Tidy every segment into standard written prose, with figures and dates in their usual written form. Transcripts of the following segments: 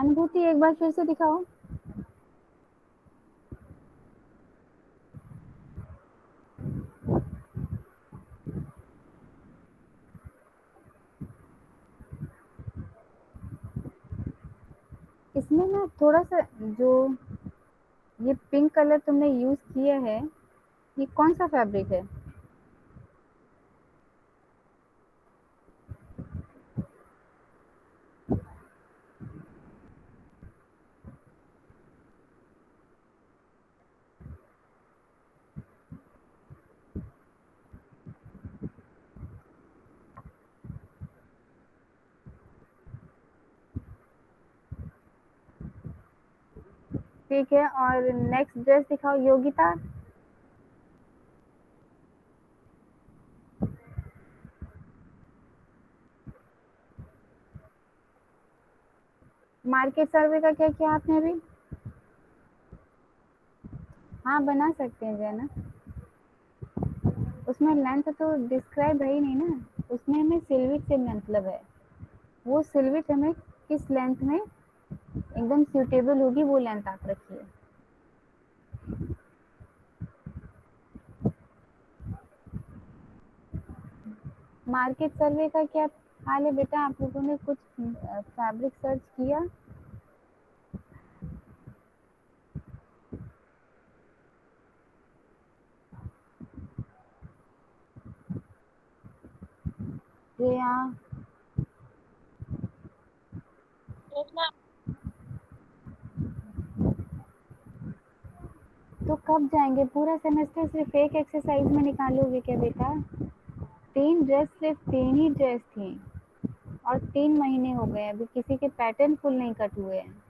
अनुभूति एक बार फिर से दिखाओ। इसमें ना थोड़ा सा जो ये पिंक कलर तुमने यूज किया है, ये कौन सा फैब्रिक है? ठीक है, और नेक्स्ट ड्रेस दिखाओ योगिता। मार्केट सर्वे का क्या किया आपने अभी? हाँ बना सकते हैं जैना, उसमें लेंथ तो डिस्क्राइब है ही नहीं ना, उसमें हमें सिल्विट से मतलब है, वो सिल्विट हमें किस लेंथ में एकदम सूटेबल होगी वो लेंथ आप रखिए। मार्केट सर्वे का क्या हाल है बेटा, आप लोगों ने कुछ फैब्रिक सर्च किया? Shreya, yes ma'am. तो कब जाएंगे? पूरा सेमेस्टर सिर्फ एक एक्सरसाइज में निकालोगे क्या बेटा? 3 ड्रेस, सिर्फ 3 ही ड्रेस थी और 3 महीने हो गए, अभी किसी के पैटर्न फुल नहीं कट हुए हैं।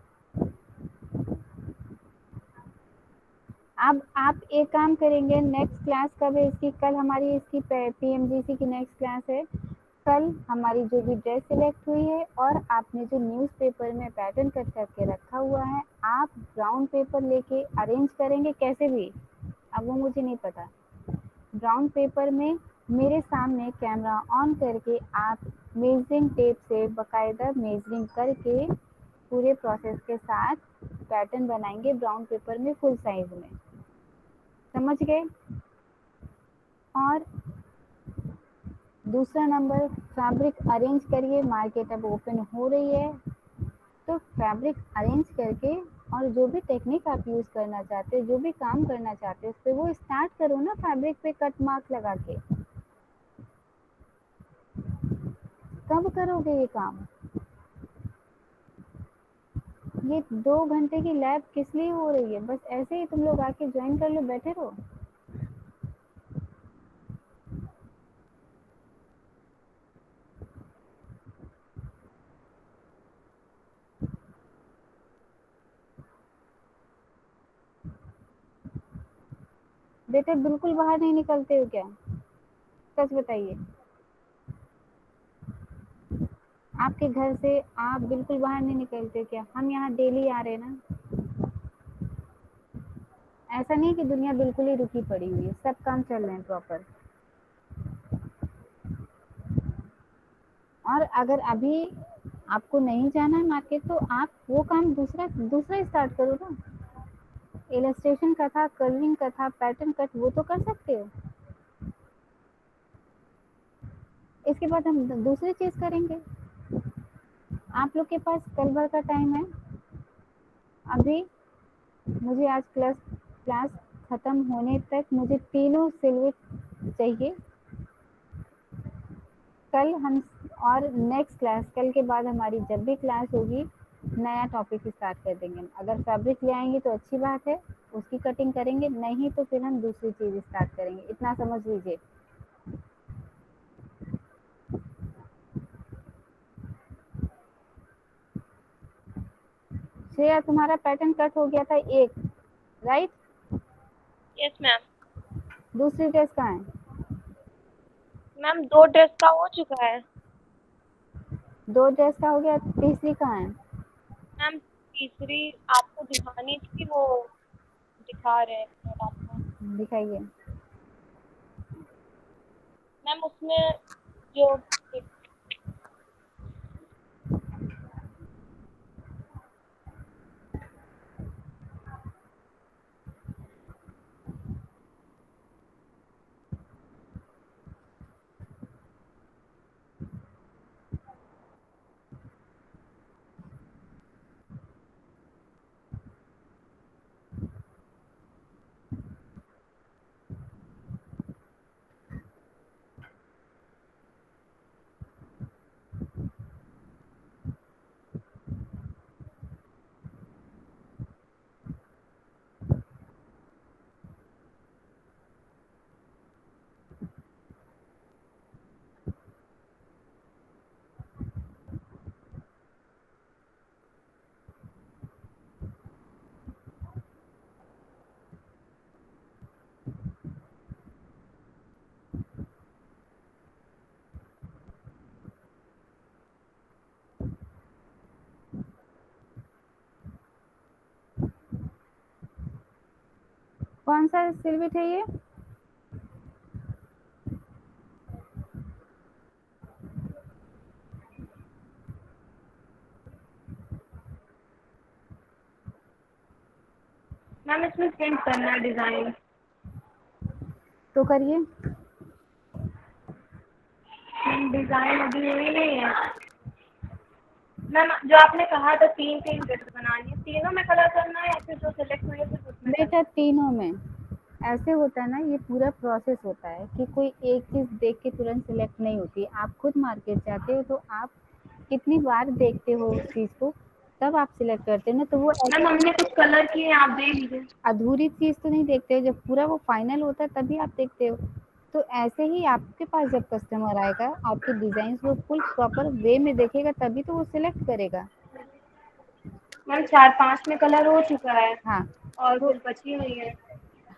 अब आप एक काम करेंगे, नेक्स्ट क्लास कब है इसकी? कल हमारी इसकी पीएमजीसी की नेक्स्ट क्लास है। कल हमारी जो भी ड्रेस सिलेक्ट हुई है और आपने जो न्यूज़पेपर में पैटर्न कट करके रखा हुआ है, आप ब्राउन पेपर लेके अरेंज करेंगे कैसे भी, अब वो मुझे नहीं पता। ब्राउन पेपर में मेरे सामने कैमरा ऑन करके आप मेजरिंग टेप से बाकायदा मेजरिंग करके पूरे प्रोसेस के साथ पैटर्न बनाएंगे ब्राउन पेपर में फुल साइज में, समझ गए? और दूसरा नंबर, फैब्रिक अरेंज करिए, मार्केट अब ओपन हो रही है, तो फैब्रिक अरेंज करके और जो भी टेक्निक आप यूज़ करना चाहते हो, जो भी काम करना चाहते हो, उस पर वो स्टार्ट करो ना, फैब्रिक पे कट मार्क लगा के। कब करोगे ये काम? ये 2 घंटे की लैब किस लिए हो रही है? बस ऐसे ही तुम लोग आके ज्वाइन कर लो, बैठे रहो? बेटे बिल्कुल बाहर नहीं निकलते हो क्या? सच बताइए, आपके घर से आप बिल्कुल बाहर नहीं निकलते हो क्या? हम यहाँ डेली आ रहे हैं ना, ऐसा नहीं कि दुनिया बिल्कुल ही रुकी पड़ी हुई है, सब काम चल रहे हैं प्रॉपर। और अगर अभी आपको नहीं जाना है मार्केट, तो आप वो काम दूसरा दूसरा स्टार्ट करो ना, इलस्ट्रेशन का था, कलरिंग का था, पैटर्न कट, वो तो कर सकते हो। इसके बाद हम दूसरी चीज करेंगे। आप लोग के पास कल भर का टाइम है। अभी मुझे आज क्लास क्लास खत्म होने तक मुझे तीनों सिलवट चाहिए। कल हम और नेक्स्ट क्लास, कल के बाद हमारी जब भी क्लास होगी, नया टॉपिक स्टार्ट कर देंगे। अगर फैब्रिक ले आएंगे तो अच्छी बात है, उसकी कटिंग करेंगे, नहीं तो फिर हम दूसरी चीज़ स्टार्ट करेंगे, इतना समझ लीजिए। श्रेया, तुम्हारा पैटर्न कट हो गया था एक, राइट? Yes ma'am. दूसरी ड्रेस कहाँ है? मैम 2 ड्रेस का हो चुका है। 2 ड्रेस का हो गया, तीसरी कहाँ है? मैम तीसरी आपको दिखानी थी, वो दिखा रहे हैं, एक मिनट आपको। दिखाइए। मैम उसमें जो कौन सा सिलवट है ये? मैम इसमें प्रिंट करना है डिजाइन। तो करिए। डिजाइन अभी हुई नहीं है मैम। जो आपने कहा था 3 ड्रेस बनानी है, तीनों में कलर करना है या फिर जो सिलेक्ट हुई है सिर्फ उसमें करना बेटा है? तीनों में। ऐसे होता है ना, ये पूरा प्रोसेस होता है कि कोई एक चीज़ देख के तुरंत सिलेक्ट नहीं होती। आप खुद मार्केट जाते हो तो आप कितनी बार देखते हो उस चीज़ को, तब आप सिलेक्ट करते हो ना। तो वो मैम ऐसे हमने कुछ कलर किए, आप देख लीजिए। अधूरी चीज़ तो नहीं देखते हो, जब पूरा वो फाइनल होता है तभी आप देखते हो। तो ऐसे ही आपके पास जब कस्टमर आएगा, आपके डिजाइन वो फुल प्रॉपर वे में देखेगा तभी तो वो सिलेक्ट करेगा। मैम 4-5 में कलर हो चुका है हाँ। और तो कुछ बची हुई है।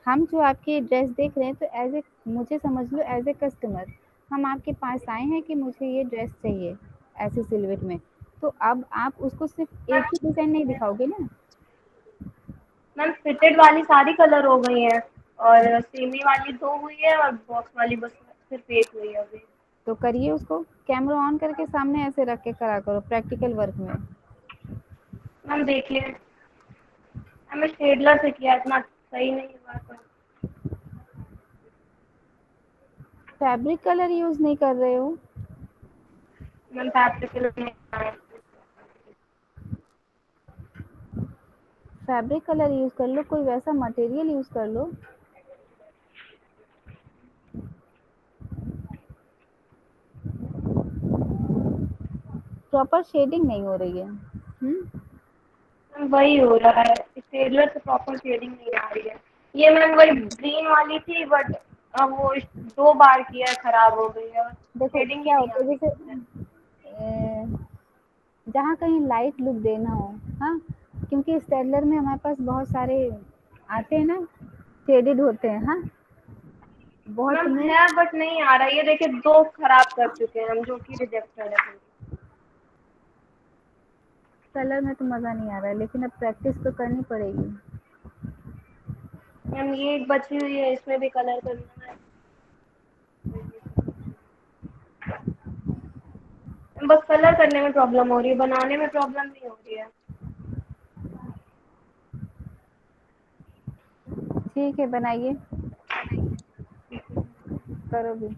हम जो आपकी ड्रेस देख रहे हैं, तो एज ए मुझे समझ लो एज ए कस्टमर हम आपके पास आए हैं कि मुझे ये ड्रेस चाहिए ऐसे सिलवट में। तो अब आप उसको सिर्फ एक ही डिज़ाइन नहीं दिखाओगे ना। मैम फिटेड वाली सारी कलर हो गई है और सेमी वाली 2 हुई है और बॉक्स वाली बस सिर्फ 1 हुई है अभी। तो करिए उसको, कैमरा ऑन करके सामने ऐसे रख के करा करो प्रैक्टिकल वर्क में। मैम देखिए, मैम शेडलर से किया, इतना सही नहीं हुआ तो। फैब्रिक कलर यूज़ नहीं कर रहे हो? मैम फैब्रिक नहीं आया। फैब्रिक कलर यूज़ कर लो, कोई वैसा मटेरियल यूज़ कर लो। प्रॉपर शेडिंग नहीं हो रही है। मैम वही हो रहा है, शेडलर से प्रॉपर शेडिंग नहीं आ रही है। ये मैम वही ग्रीन वाली थी बट अब वो 2 बार किया खराब हो गई है और देखो शेडिंग ही क्या नहीं होता आ है, रही जैसे ठीक से। जहाँ कहीं लाइट लुक देना हो, हाँ, क्योंकि स्टेडलर में हमारे पास बहुत सारे आते हैं ना, शेडेड होते हैं, हाँ, बहुत मैम में। है बट नहीं आ रहा है। ये देखिए 2 खराब कर चुके हैं हम, जो कि रिजेक्टेड है। कलर में तो मज़ा नहीं आ रहा है, लेकिन अब प्रैक्टिस तो करनी पड़ेगी। मैम ये एक बची हुई है, इसमें भी कलर करना है। बस कलर करने में प्रॉब्लम हो रही है, बनाने में प्रॉब्लम नहीं हो रही है। ठीक है, बनाइए, करो भी।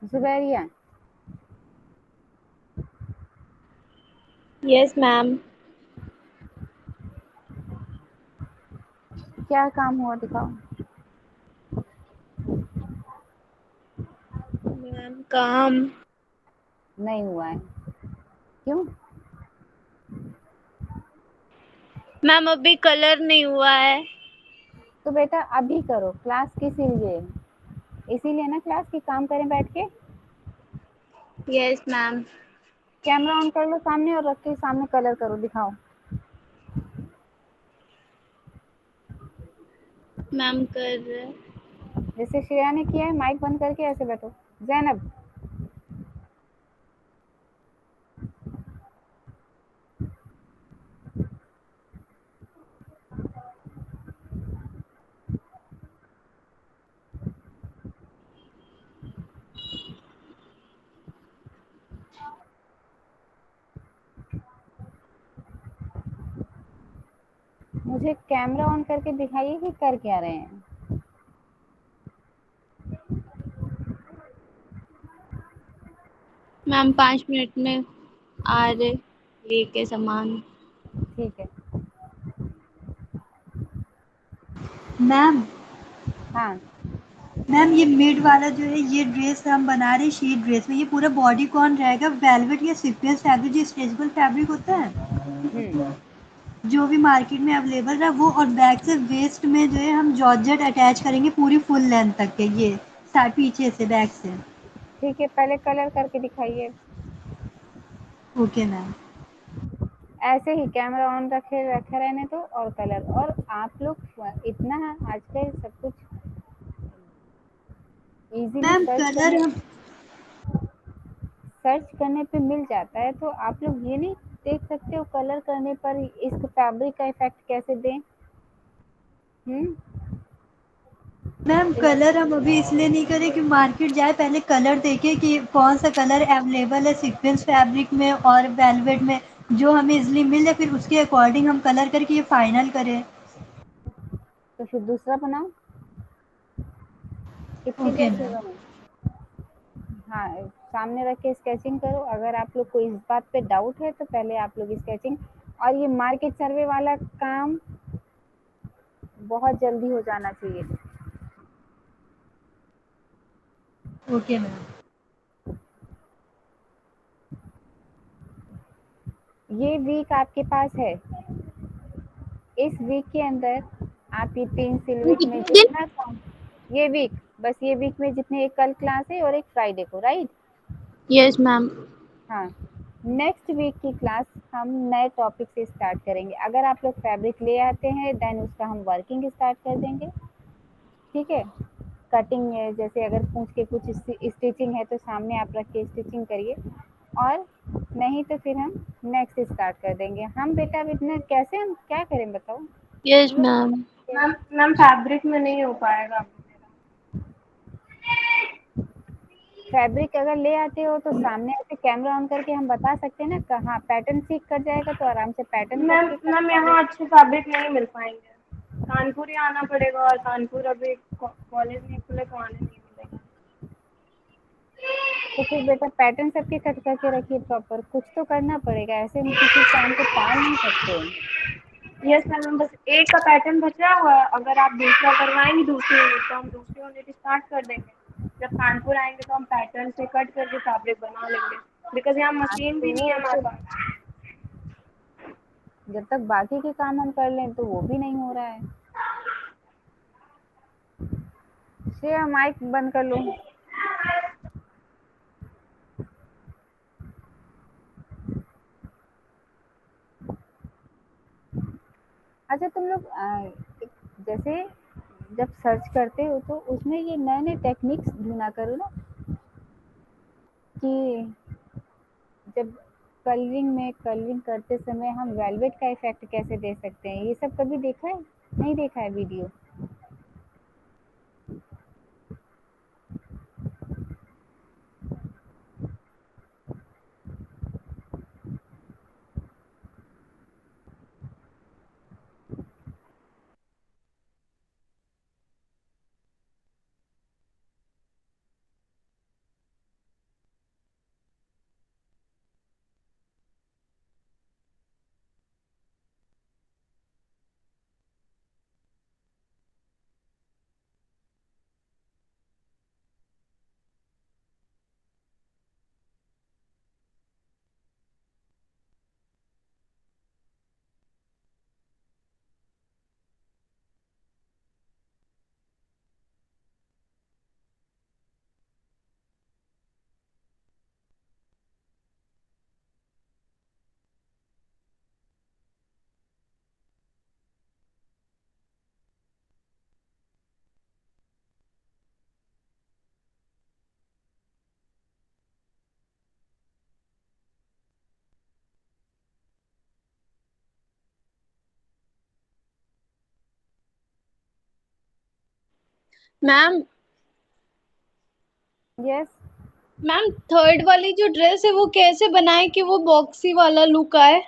Zubairia, yes ma'am. क्या काम हुआ, दिखाओ। मैम काम नहीं हुआ है, क्यों? मैम अभी कलर नहीं हुआ है। तो बेटा अभी करो, क्लास किस लिए? इसीलिए ना क्लास की काम करें बैठ के। Yes ma'am. कैमरा ऑन कर लो सामने और रख के सामने कलर करो, दिखाओ। मैम कर रहे। जैसे श्रेया ने किया है, माइक बंद करके ऐसे बैठो। जैनब, मुझे कैमरा ऑन करके दिखाइए कि कर क्या रहे हैं। मैम 5 मिनट में आ रहे लेके सामान। ठीक है। मैम हाँ मैम ये मिड वाला जो है ये ड्रेस हम बना रहे हैं शीट ड्रेस में, ये पूरा बॉडी कौन रहेगा, वेलवेट या सीक्वेंस फैब्रिक जो स्ट्रेचेबल फैब्रिक होता है जो भी मार्केट में अवेलेबल है वो, और बैक से वेस्ट में जो है हम जॉर्जेट अटैच करेंगे पूरी फुल लेंथ तक के, ये पीछे से बैक से। ठीक है, पहले कलर करके दिखाइए। Okay ma'am. ऐसे ही कैमरा ऑन रखे रखे रहने दो और कलर। और आप लोग इतना आजकल सब कुछ इजीली मैम कलर हम सर्च करने पे मिल जाता है, तो आप लोग ये नहीं देख सकते हो कलर करने पर इस फैब्रिक का इफेक्ट कैसे दें। मैम कलर हम अभी इसलिए नहीं करें कि मार्केट जाए पहले कलर देखे कि कौन सा कलर अवेलेबल है सीक्वेंस फैब्रिक में और वेलवेट में, जो हमें इजली मिल जाए फिर उसके अकॉर्डिंग हम कलर करके ये फाइनल करें। तो फिर दूसरा बनाओ, कितनी ओके देर से मैम। बनाओ। हाँ, सामने रख के स्केचिंग करो। अगर आप लोग को इस बात पे डाउट है तो पहले आप लोग स्केचिंग, और ये मार्केट सर्वे वाला काम बहुत जल्दी हो जाना चाहिए। Okay ma'am. ये वीक आपके पास है, इस वीक के अंदर आप ये पेंसिल वीक में कितने दिन? जितना काम, ये वीक, बस ये वीक में जितने, एक कल क्लास है और एक फ्राइडे को, राइट। Yes ma'am. हाँ, नेक्स्ट वीक की क्लास हम नए टॉपिक से स्टार्ट करेंगे। अगर आप लोग फैब्रिक ले आते हैं देन उसका हम वर्किंग स्टार्ट कर देंगे, ठीक है। कटिंग है, जैसे अगर पूछ के कुछ स्टिचिंग है तो सामने आप रख के स्टिचिंग करिए, और नहीं तो फिर हम नेक्स्ट स्टार्ट कर देंगे। हम बेटा अब इतना कैसे हम क्या करें बताओ। यस हम लोग मैम। मैम फैब्रिक में नहीं हो पाएगा अभी मेरा। फैब्रिक अगर ले आते हो तो सामने ऐसे कैमरा ऑन करके हम बता सकते हैं ना, कहाँ पैटर्न सीख कर जाएगा तो आराम से पैटर्न मैम करके मैम कर यहाँ लेगा। अच्छे फैब्रिक नहीं मिल पाएंगे, कानपुर ही आना पड़ेगा, और कानपुर अभी कॉलेज नहीं खुले तो आने नहीं मिलेगा। तो फिर बेटा पैटर्न सबके कट करके रखिए प्रॉपर, कुछ तो करना पड़ेगा, ऐसे हम किसी काम को टाल नहीं सकते। यस मैम, बस एक का पैटर्न बचा हुआ है, अगर आप दूसरा करवाएंगे दूसरी यूनिट तो हम दूसरी यूनिट स्टार्ट कर देंगे। जब कानपुर आएंगे तो हम पैटर्न से कट करके फैब्रिक बना लेंगे, बिकॉज यहाँ हाँ, मशीन तो भी नहीं वो है हमारे तो पास। जब तक बाकी के काम हम कर लें तो वो भी नहीं हो रहा है। श्रेया माइक बंद कर लो। अच्छा तुम लोग जैसे जब सर्च करते हो तो उसमें ये नए नए टेक्निक्स ढूंढा करो ना, कि जब कलरिंग करते समय हम वेलवेट का इफेक्ट कैसे दे सकते हैं, ये सब कभी देखा है? नहीं देखा है video? Ma'am yes. Ma'am third वाली जो ड्रेस है वो कैसे बनाए कि वो बॉक्सी वाला लुक आए?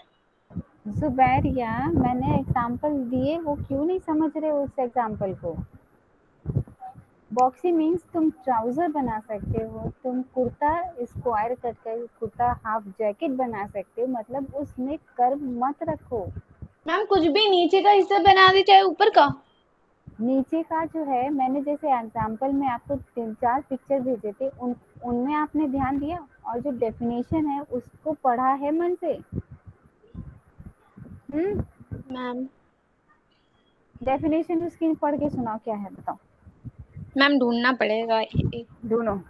जुबैरिया, मैंने एग्जाम्पल दिए, वो क्यों नहीं समझ रहे हो उस एग्जाम्पल को। बॉक्सी मीन्स तुम ट्राउजर बना सकते हो, तुम कुर्ता स्क्वायर कट कर कुर्ता हाफ जैकेट बना सकते हो, मतलब उसमें कर्व मत रखो। मैम कुछ भी नीचे का हिस्सा बना दे चाहे ऊपर का? नीचे का जो है, मैंने जैसे एग्जांपल में आपको 3-4 पिक्चर भेजे थे, उनमें आपने ध्यान दिया और जो डेफिनेशन है उसको पढ़ा है मन से? मैम डेफिनेशन उसकी पढ़ के सुनाओ, क्या है बताओ। मैम ढूंढना पड़ेगा एक। ढूंढो।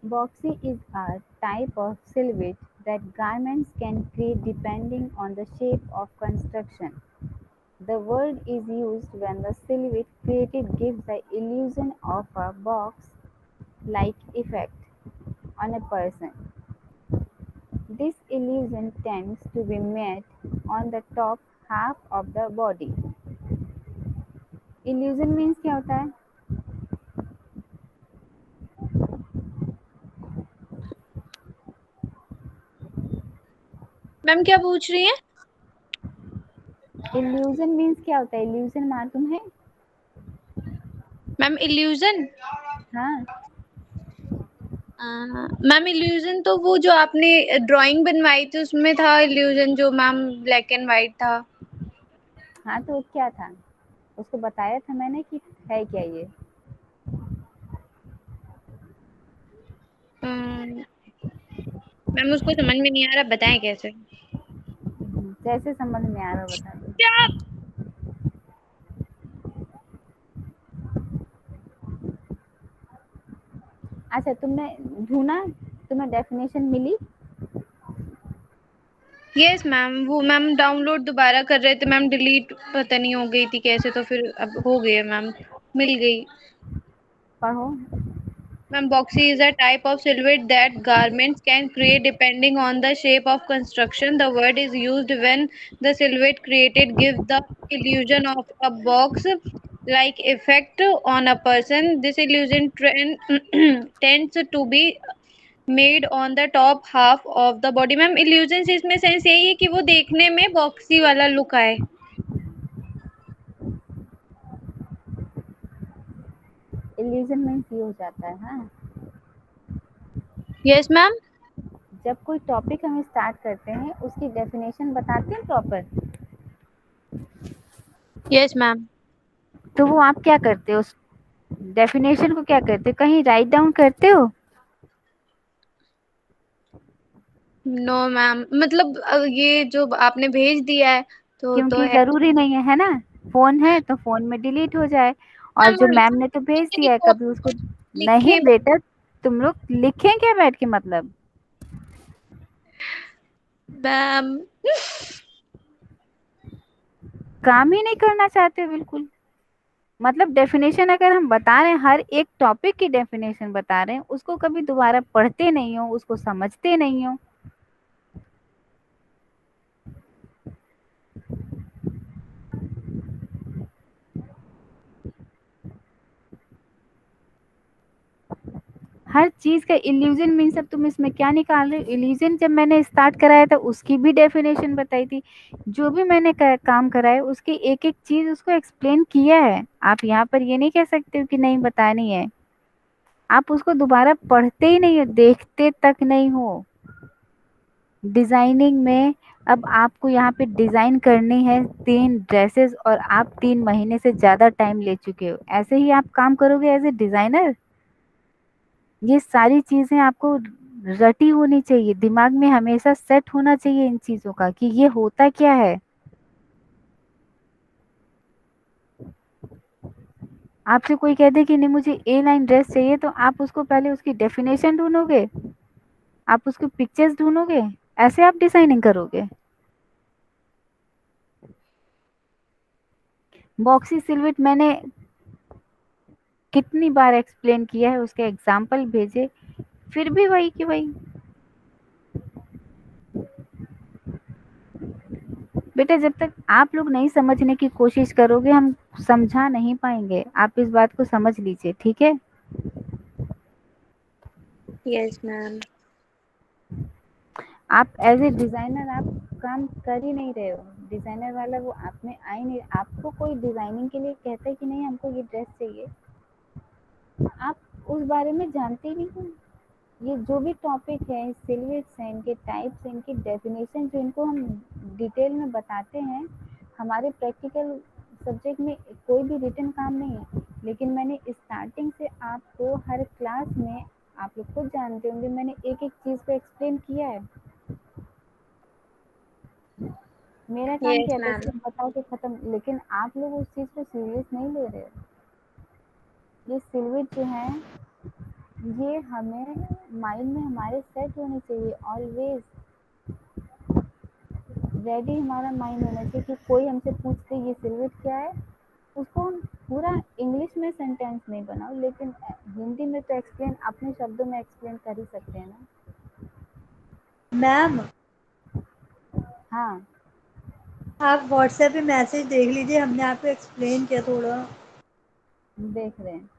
Boxy is a type of silhouette that garments can create depending on the shape of construction. The word is used when the silhouette created gives the illusion of a box-like effect on a person. This illusion tends to be made on the top half of the body. Illusion means क्या होता है? Ma'am क्या पूछ रही हैं? Illusion means क्या होता है? Illusion मालूम है? मैम इल्यूजन, हाँ, मैम इल्यूजन तो वो जो आपने ड्राइंग बनवाई थी उसमें था इल्यूजन, जो मैम ब्लैक एंड व्हाइट था। हाँ तो क्या था? उसको बताया था मैंने कि है क्या ये? मैम उसको समझ में नहीं आ रहा, बताएं कैसे? जैसे समझ में आ रहा बता दो। क्या? अच्छा, तुमने ढूंढा, तुम्हें डेफिनेशन मिली? यस मैम, वो मैम डाउनलोड दोबारा कर रहे थे मैम, डिलीट पता नहीं हो गई थी कैसे, तो फिर अब हो गई है मैम, मिल गई। पढ़ो। Ma'am, boxy is a type of silhouette that garments can create depending on the shape of construction. The word is used when the silhouette created gives the illusion of a box-like effect on a person. This illusion tends to be made on the top half of the body. Ma'am illusion से इसमें sense यही है कि वो देखने में boxy वाला look आए। इल्यूजन मीन्स ये हो जाता है। हाँ, यस मैम। जब कोई टॉपिक हम स्टार्ट करते हैं उसकी डेफिनेशन बताते हैं प्रॉपर, यस मैम। तो वो आप क्या करते हो? उस डेफिनेशन को क्या करते हो? कहीं राइट डाउन करते हो? नो मैम, मतलब ये जो आपने भेज दिया है तो क्योंकि है। जरूरी नहीं है ना, फोन है तो फोन में डिलीट हो जाए। और मैम जो वो मैम ने तो भेज लिखे दिया है, कभी उसको नहीं लिखे बेटा, तुम लोग लिखें क्या बैठ के? मतलब मैम। काम ही नहीं करना चाहते बिल्कुल। मतलब डेफिनेशन अगर हम बता रहे हैं, हर एक टॉपिक की डेफिनेशन बता रहे हैं, उसको कभी दोबारा पढ़ते नहीं हो, उसको समझते नहीं हो। हर चीज का इल्यूजन मीन्स, अब तुम इसमें क्या निकाल रहे हो? इल्यूजन जब मैंने स्टार्ट कराया था उसकी भी डेफिनेशन बताई थी। जो भी मैंने काम कराया उसकी एक एक चीज उसको एक्सप्लेन किया है। आप यहाँ पर ये नहीं कह सकते हो कि नहीं बतानी है। आप उसको दोबारा पढ़ते ही नहीं हो, देखते तक नहीं हो। डिजाइनिंग में अब आपको यहाँ पे डिजाइन करनी है 3 ड्रेसेस, और आप 3 महीने से ज्यादा टाइम ले चुके हो, ऐसे ही आप काम करोगे एज ए डिजाइनर? ये सारी चीजें आपको रटी होनी चाहिए, दिमाग में हमेशा सेट होना चाहिए इन चीजों का कि ये होता क्या है। आपसे कोई कह दे कि नहीं मुझे ए लाइन ड्रेस चाहिए, तो आप उसको पहले उसकी डेफिनेशन ढूंढोगे, आप उसकी पिक्चर्स ढूंढोगे, ऐसे आप डिजाइनिंग करोगे। बॉक्सी सिलवेट मैंने कितनी बार एक्सप्लेन किया है, उसके एग्जाम्पल भेजे, फिर भी वही की वही। बेटा जब तक आप लोग नहीं समझने की कोशिश करोगे, हम समझा नहीं पाएंगे। आप इस बात को समझ लीजिए, ठीक है। Yes ma'am. आप एज ए डिजाइनर आप काम कर ही नहीं रहे हो, डिजाइनर वाला वो आप में आ ही नहीं। आपको कोई डिजाइनिंग के लिए कहता है कि नहीं हमको ये ड्रेस चाहिए, आप उस बारे में जानते ही नहीं हो। ये जो भी टॉपिक है, सिलवेट्स हैं, इनके टाइप्स हैं, इनकी डेफिनेशन जो इनको हम डिटेल में बताते हैं, हमारे प्रैक्टिकल सब्जेक्ट में कोई भी रिटन काम नहीं है। लेकिन मैंने स्टार्टिंग से आपको हर क्लास में, आप लोग खुद जानते होंगे, मैंने एक एक चीज़ को एक्सप्लेन किया है। मेरा काम यस क्या था, मैम। सिर्फ बता के खत्म। लेकिन आप लोग उस चीज़ को सीरियस नहीं ले रहे हो। ये सिलवेट जो है, ये हमें माइंड में हमारे सेट होनी चाहिए, ऑलवेज रेडी हमारा माइंड होना चाहिए कि कोई हमसे पूछते ये सिलवेट क्या है, उसको हम पूरा इंग्लिश में सेंटेंस नहीं बनाओ, लेकिन हिंदी में तो एक्सप्लेन, अपने शब्दों में एक्सप्लेन कर ही सकते हैं ना। मैम हाँ, आप व्हाट्सएप पे मैसेज देख लीजिए, हमने आपको एक्सप्लेन किया थोड़ा। देख रहे हैं।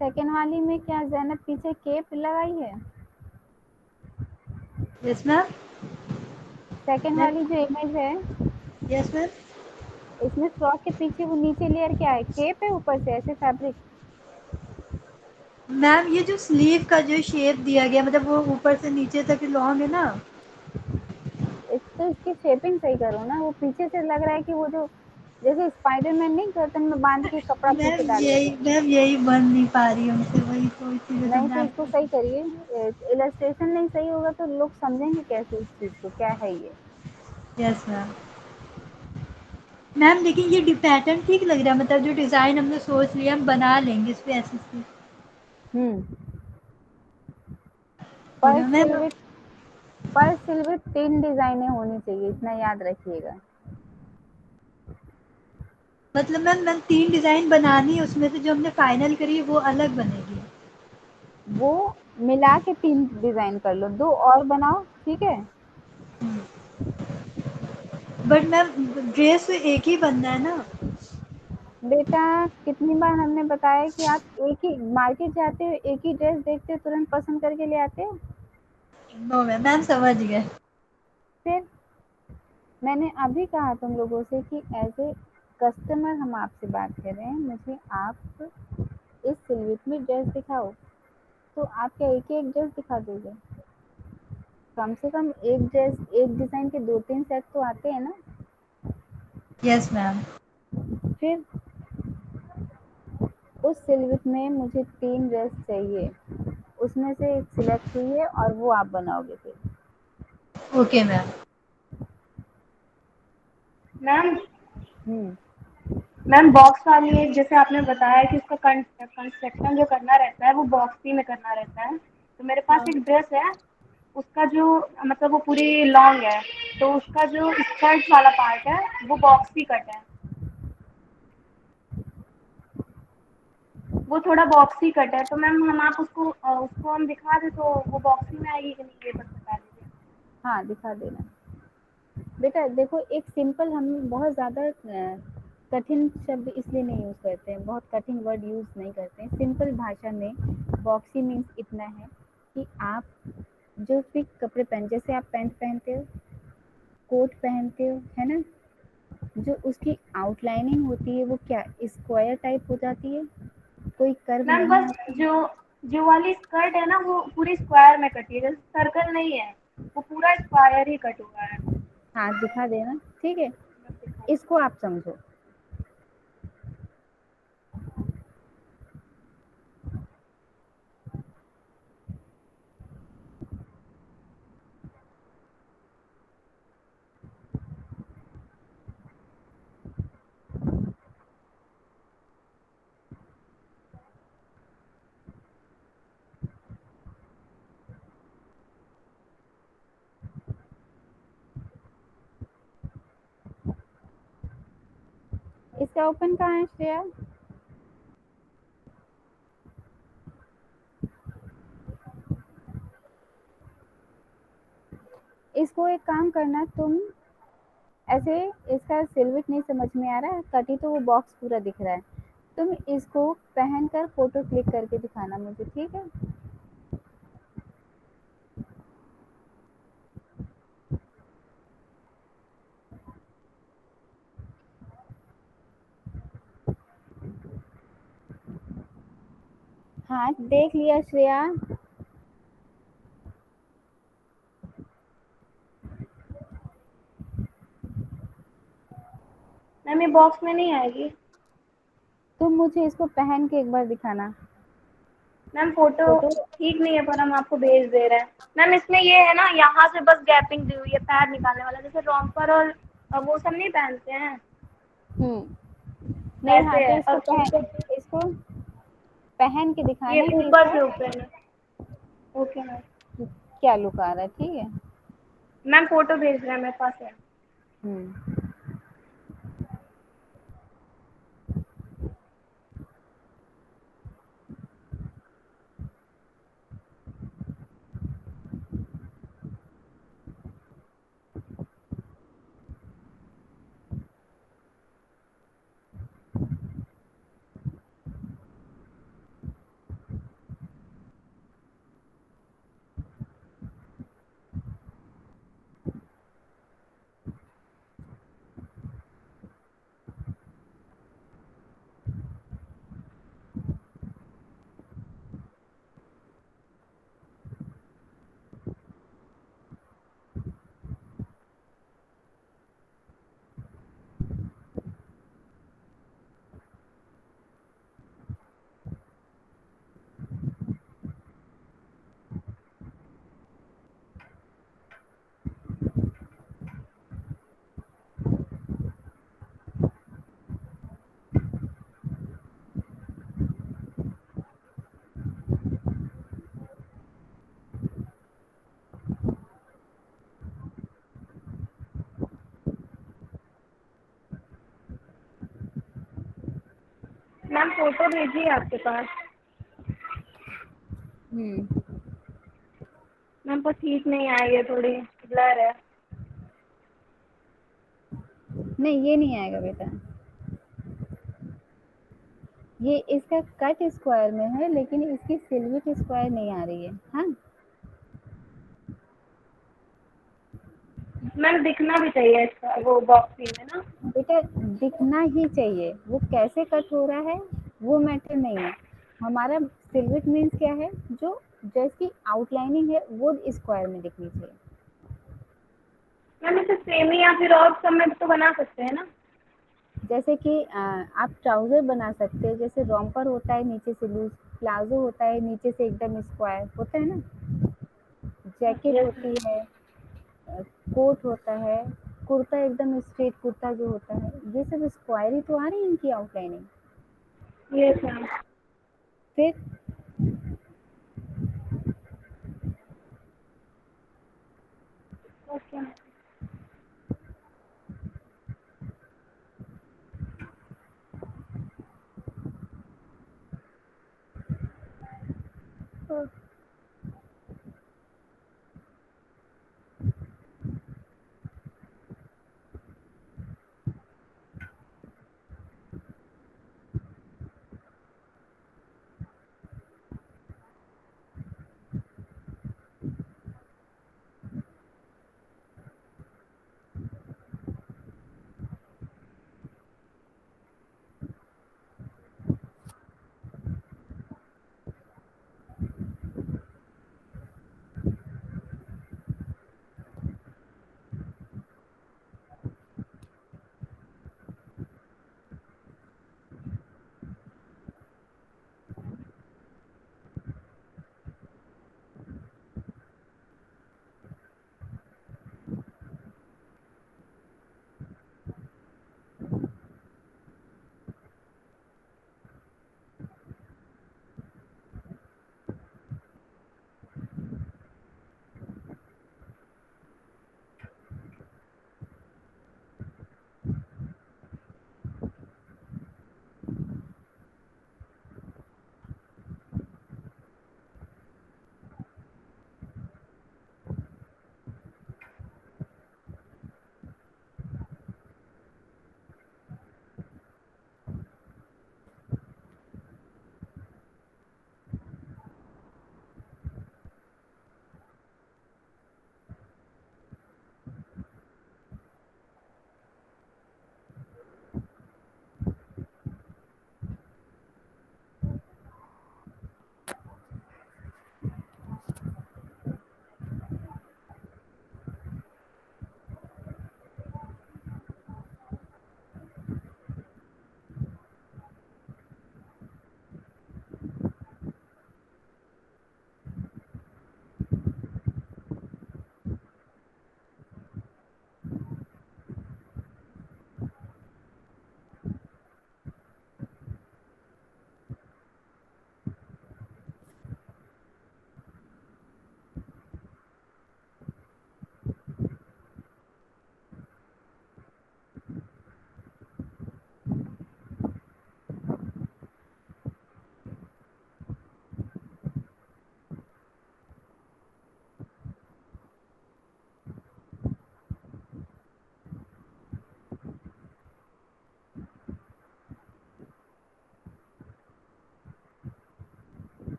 सेकेंड वाली में क्या जैनब पीछे केप लगाई है? Yes ma'am. सेकेंड वाली जो इमेज है, यस मैम। इसमें फ्रॉक के पीछे वो नीचे लेयर क्या है, केप है ऊपर से ऐसे फैब्रिक? मैम ये जो स्लीव का जो शेप दिया गया, मतलब वो ऊपर से नीचे तक लॉन्ग है ना। इस तो इसकी शेपिंग सही करो ना, वो पीछे से लग रहा है कि वो जो जैसे स्पाइडरमैन नहीं गर्दन में बांध के कपड़ा पीछे डाल लेते हैं। मैम यही बन नहीं पा रही हमसे, वही तो इसीलिए तो नहीं मैं तो इसको आपको। सही करिए। इलस्ट्रेशन नहीं सही होगा तो लोग समझेंगे कैसे इस चीज को, क्या है ये। Yes ma'am. मैम लेकिन ये पैटर्न ठीक लग रहा है, मतलब जो डिज़ाइन हमने सोच लिया हम बना लेंगे इस पे ऐसे से। हम्म। हो पर गया मैम। सिलविट, पर सिलविट 3 डिजाइनें होनी चाहिए, इतना याद रखिएगा। मतलब मैम 3 डिज़ाइन बनानी है, उसमें से जो हमने फाइनल करी है वो अलग बनेगी। वो मिला के 3 डिजाइन कर लो, 2 और बनाओ, ठीक है। बट मैम ड्रेस तो एक ही बनना है ना। बेटा कितनी बार हमने बताया कि आप एक ही मार्केट जाते हो, एक ही ड्रेस देखते हो, तुरंत पसंद करके ले आते हो। नो मैम, मैम समझ गए। फिर मैंने अभी कहा तुम लोगों से कि एज ए कस्टमर हम आपसे बात कर रहे हैं, मुझे आप इस सिलविट में ड्रेस दिखाओ, तो आप क्या एक ही एक ड्रेस दिखा दोगे? कम से कम एक ड्रेस, एक डिजाइन के 2-3 सेट तो आते हैं ना। Yes ma'am. फिर उस सिलविट में मुझे 3 ड्रेस चाहिए, उसमें से एक सिलेक्ट हुई है और वो आप बनाओगे फिर। Okay ma'am. मैम हम्म। मैम बॉक्स वाली एक जैसे आपने बताया कि उसका कंस्ट्रक्शन जो करना रहता है वो बॉक्सी में करना रहता है, तो मेरे पास हाँ। एक ड्रेस है, उसका जो मतलब वो पूरी लॉन्ग है, तो उसका जो स्कर्ट वाला पार्ट है वो बॉक्सी कट है, वो थोड़ा बॉक्सी कट है, तो मैम हम आप उसको हम दिखा दें तो वो बॉक्सी में आएगी कि नहीं ये बस बता दीजिए। हाँ दिखा देना। बेटा देखो, एक सिंपल हम बहुत ज़्यादा कठिन शब्द इसलिए नहीं यूज़ करते हैं, बहुत कठिन वर्ड यूज़ नहीं करते हैं। सिंपल भाषा में बॉक्सी मीन्स इतना है कि आप जो भी कपड़े पहन, जैसे आप पैंट पहनते हो, कोट पहनते हो, है ना, जो उसकी आउटलाइनिंग होती है वो क्या स्क्वायर टाइप हो जाती है, कोई कर्व मैम नहीं बस आता। जो जो वाली स्कर्ट है ना वो पूरी स्क्वायर में कटी है, जैसे सर्कल नहीं है, वो पूरा स्क्वायर ही कट हुआ है। हाथ दिखा देना, ठीक है, मैं दिखा- इसको आप समझो। इसका ओपन कहाँ है श्रेया? इसको एक काम करना तुम, ऐसे इसका सिलवट नहीं समझ में आ रहा है, कटी तो वो बॉक्स पूरा दिख रहा है, तुम इसको पहन कर फोटो क्लिक करके दिखाना मुझे, ठीक है? हाँ देख लिया श्रेया? मैम ये बॉक्स में नहीं आएगी। तुम मुझे इसको पहन के एक बार दिखाना मैम फोटो फोटो। ठीक नहीं है पर हम आपको भेज दे रहे हैं। मैम इसमें ये है ना, यहाँ से बस गैपिंग दी हुई है पैर निकालने वाला, जैसे रॉम्पर और वो सब नहीं पहनते हैं नहीं, हाँ वैसे तो है। इसको और पहन, इसको पहन के ये दिखाना कि ऊपर इसका से ओपन है। Okay ma'am. क्या लुक आ रहा है, ठीक है? मैम फोटो भेज रहे हैं, मेरे पास है। हम्म। मैम फोटो भेजिए आपके पास। हम्म। मैम पर ठीक नहीं आई है, थोड़ी ब्लर है। नहीं ये नहीं आएगा बेटा, ये इसका कट स्क्वायर में है लेकिन इसकी सिलवट स्क्वायर नहीं आ रही है। हाँ मैम दिखना भी चाहिए इसका वो बॉक्सिंग में ना। बेटा, दिखना ही चाहिए, वो कैसे कट हो रहा है वो मैटर नहीं है। हमारा सिलवट मीन्स क्या है, जो ड्रेस की आउटलाइनिंग है वो स्क्वायर में दिखनी चाहिए। मैम इसे सेमी या फिर और सब में तो बना सकते हैं ना। जैसे कि आप ट्राउजर बना सकते हैं, जैसे रॉम्पर होता है नीचे से लूज, प्लाजो होता है नीचे से एकदम स्क्वायर होता है ना, जैकेट यस होती है, कोट होता है, कुर्ता एकदम स्ट्रेट कुर्ता जो होता है, ये सब स्क्वायर ही तो आ रही है इनकी आउटलाइनिंग। Yes ma'am. फिर ओके।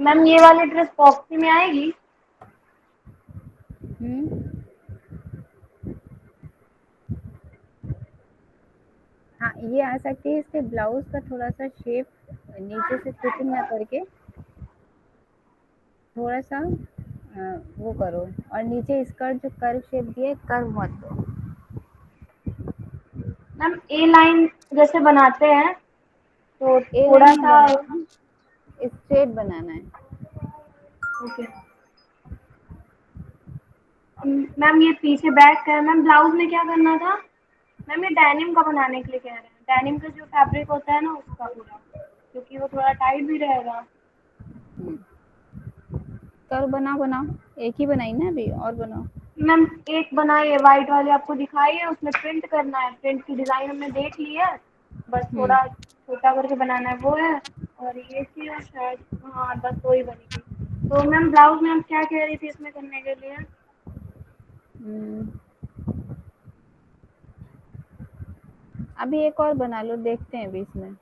मैम ये वाली ड्रेस बॉक्सी में आएगी? हम्म, हाँ ये आ सकती है। इसके ब्लाउज का थोड़ा सा शेप नीचे से फिटिंग ना करके थोड़ा सा वो करो, और नीचे स्कर्ट जो कर्व शेप दिया है कर्व मत दो। मैम ए लाइन जैसे बनाते हैं तो ए थोड़ा लाइन नहीं सा। बनाना, स्ट्रेट बनाना है। ओके मैम, ये पीछे बैक का है। मैम ब्लाउज में क्या करना था? मैम ये डेनिम का बनाने के लिए कह रहे हैं, डेनिम का जो फैब्रिक होता है ना उसका पूरा, क्योंकि वो थोड़ा टाइट भी रहेगा। करो, बनाओ बनाओ, एक ही बनाई ना अभी, और बनाओ। मैम एक बनाई है वाइट वाली, आपको दिखाई है, उसमें प्रिंट करना है, प्रिंट की डिजाइन हमने देख ली है, बस हम्म, थोड़ा छोटा करके बनाना है, वो है। और ये थी और शायद, हाँ बस वही बनी थी। तो मैम ब्लाउज में आप क्या कह रही थी इसमें करने के लिए? हम्म, अभी एक और बना लो, देखते हैं अभी इसमें।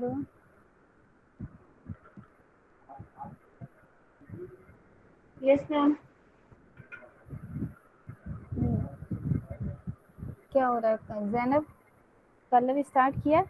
दो। Yes ma'am. क्या हो रहा है जैनब? कलर स्टार्ट किया?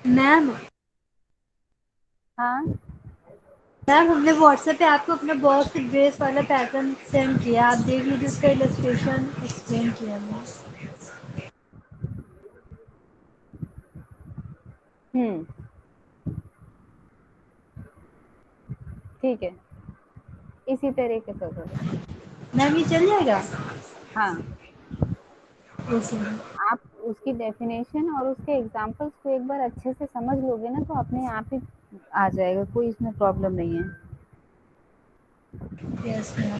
मैम हाँ मैम हमने व्हाट्सएप पे आपको अपना बॉक्स ड्रेस वाला पैटर्न सेंड किया, आप देख लीजिए, उसका इलस्ट्रेशन एक्सप्लेन किया मैम। हम्म ठीक है, इसी तरीके से करो। मैम ये चल जाएगा? हाँ, ओके मैम। आप उसकी डेफिनेशन और उसके एग्जाम्पल्स को एक बार अच्छे से समझ लोगे ना तो अपने आप ही आ जाएगा, कोई इसमें प्रॉब्लम नहीं है। Yes ma'am.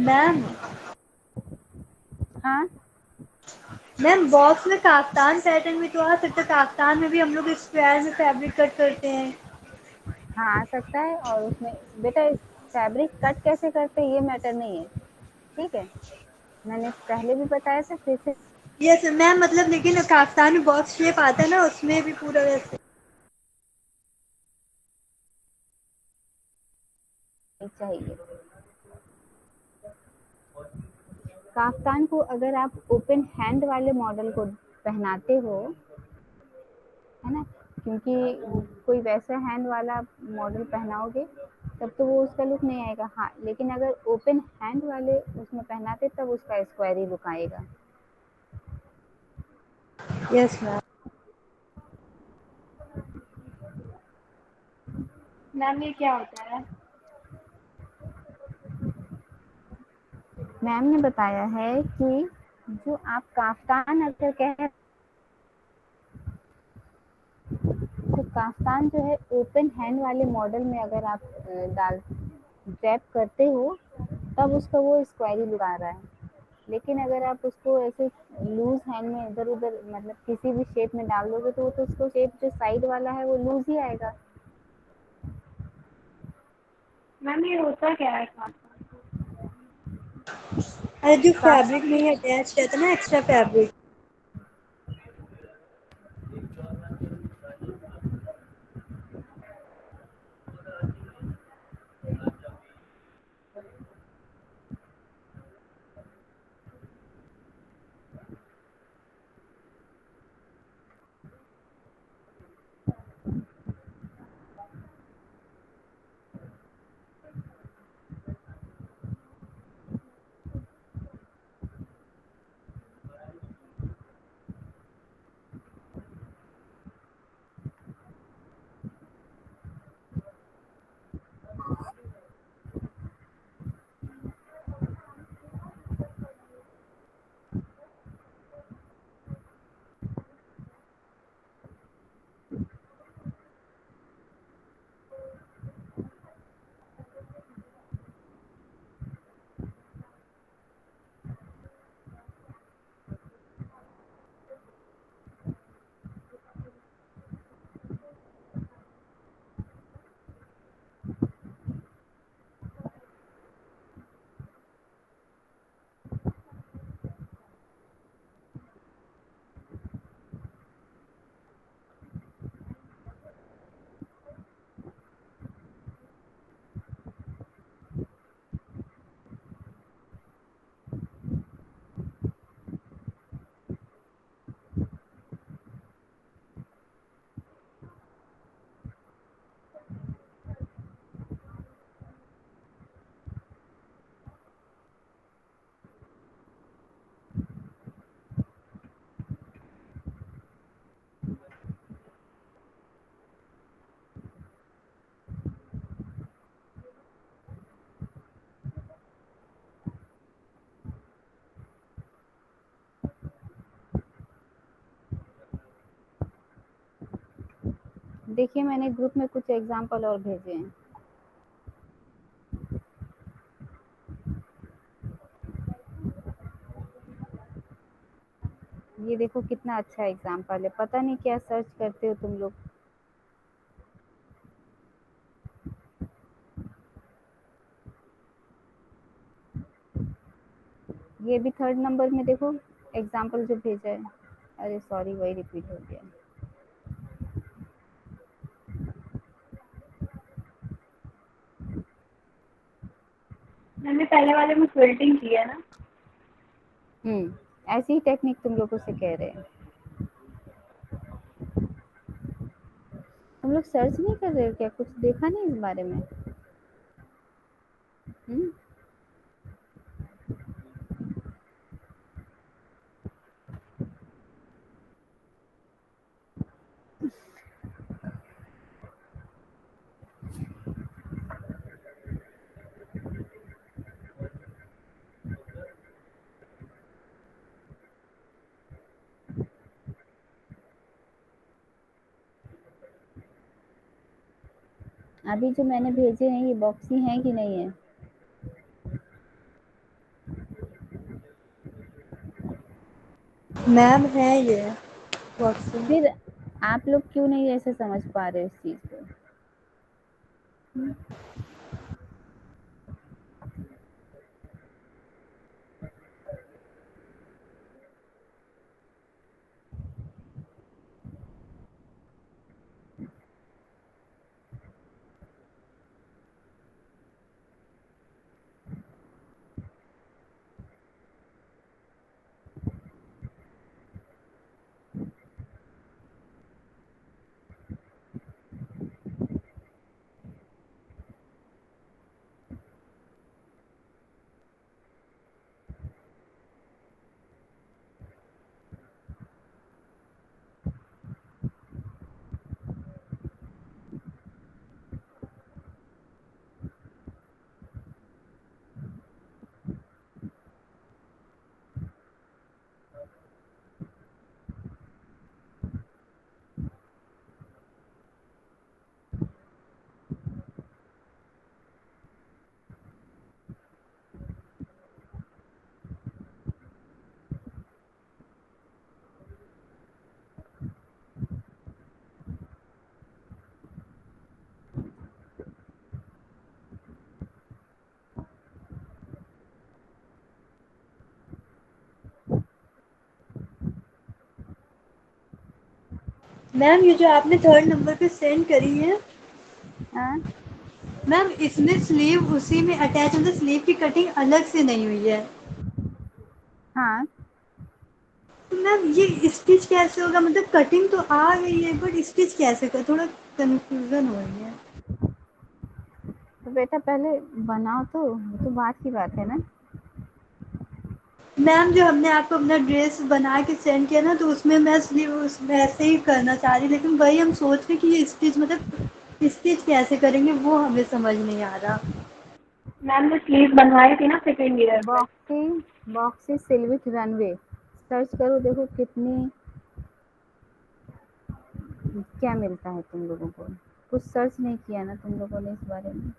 मैम हाँ मैम बॉक्स में काफ्तान पैटर्न भी तो आ सकता है, काफ्तान में भी हम लोग स्क्वायर में फैब्रिक कट करते हैं। हाँ आ सकता है, और उसमें बेटा फैब्रिक कट कैसे करते हैं ये मैटर नहीं है, ठीक है, मैंने पहले भी बताया था, फिर से यस मैम, मतलब लेकिन काफ्तान में बॉक्स शेप आता है ना, उसमें भी पूरा वैसे चाहिए। काफ्तान को अगर आप ओपन हैंड वाले मॉडल को पहनाते हो, है ना, क्योंकि कोई वैसा हैंड वाला मॉडल पहनाओगे तब तो वो उसका लुक नहीं आएगा। हाँ, लेकिन अगर ओपन हैंड वाले उसमें पहनाते तब उसका स्क्वायरी लुक आएगा। Yes ma'am. मैम ये क्या होता है? मैम ने बताया है कि जो आप काफ्तान अगर कह, तो काफ्तान जो है ओपन हैंड वाले मॉडल में अगर आप डाल ड्रैप करते हो तब उसका वो स्क्वायरी लुक आ रहा है। लेकिन अगर आप उसको ऐसे लूज हैंड में इधर उधर मतलब किसी भी शेप में डाल दोगे तो वो तो उसको शेप जो साइड वाला है वो लूज ही आएगा। मैम ये होता क्या है काफ्तान? अरे जो फैब्रिक नहीं अटैच रहता ना, एक्स्ट्रा फैब्रिक। देखिए मैंने ग्रुप में कुछ एग्जांपल और भेजे हैं। ये देखो कितना अच्छा एग्जांपल है, पता नहीं क्या सर्च करते हो तुम लोग। ये भी 3rd नंबर में देखो एग्जांपल जो भेजा है। अरे सॉरी, वही रिपीट हो गया। मैंने पहले वाले में क्विल्टिंग की है ना? ऐसी ही टेक्निक तुम लोगों से कह रहे हैं। तुम लोग सर्च नहीं कर रहे हो क्या, कुछ देखा नहीं इस बारे में? हम्म अभी जो मैंने भेजे हैं ये बॉक्सी हैं कि नहीं है? मैम है ये बॉक्सिंग। फिर आप लोग क्यों नहीं ऐसे समझ पा रहे इस चीज को? मैम ये जो आपने 3rd नंबर पे सेंड करी है, हाँ मैम इसमें स्लीव उसी में अटैच होता है, स्लीव की कटिंग अलग से नहीं हुई है। हाँ, तो मैम ये स्टिच कैसे होगा? मतलब कटिंग तो आ गई है बट स्टिच कैसे कर, थोड़ा कंफ्यूजन हो रही है। तो बेटा पहले बनाओ तो बात की बात है ना। मैम जो हमने आपको अपना ड्रेस बना के सेंड किया ना, तो उसमें मैं स्लीव वैसे ही करना चाह रही, लेकिन वही हम सोच रहे कि ये स्टिच मतलब स्टिच कैसे करेंगे वो हमें समझ नहीं आ रहा। मैम ने स्लीव बनवाई थी ना सेकेंड ईयर पे। बॉक्सी सिल्विक रनवे सर्च करो, देखो कितनी क्या मिलता है तुम लोगों को। कुछ सर्च नहीं किया ना तुम लोगों ने इस बारे में?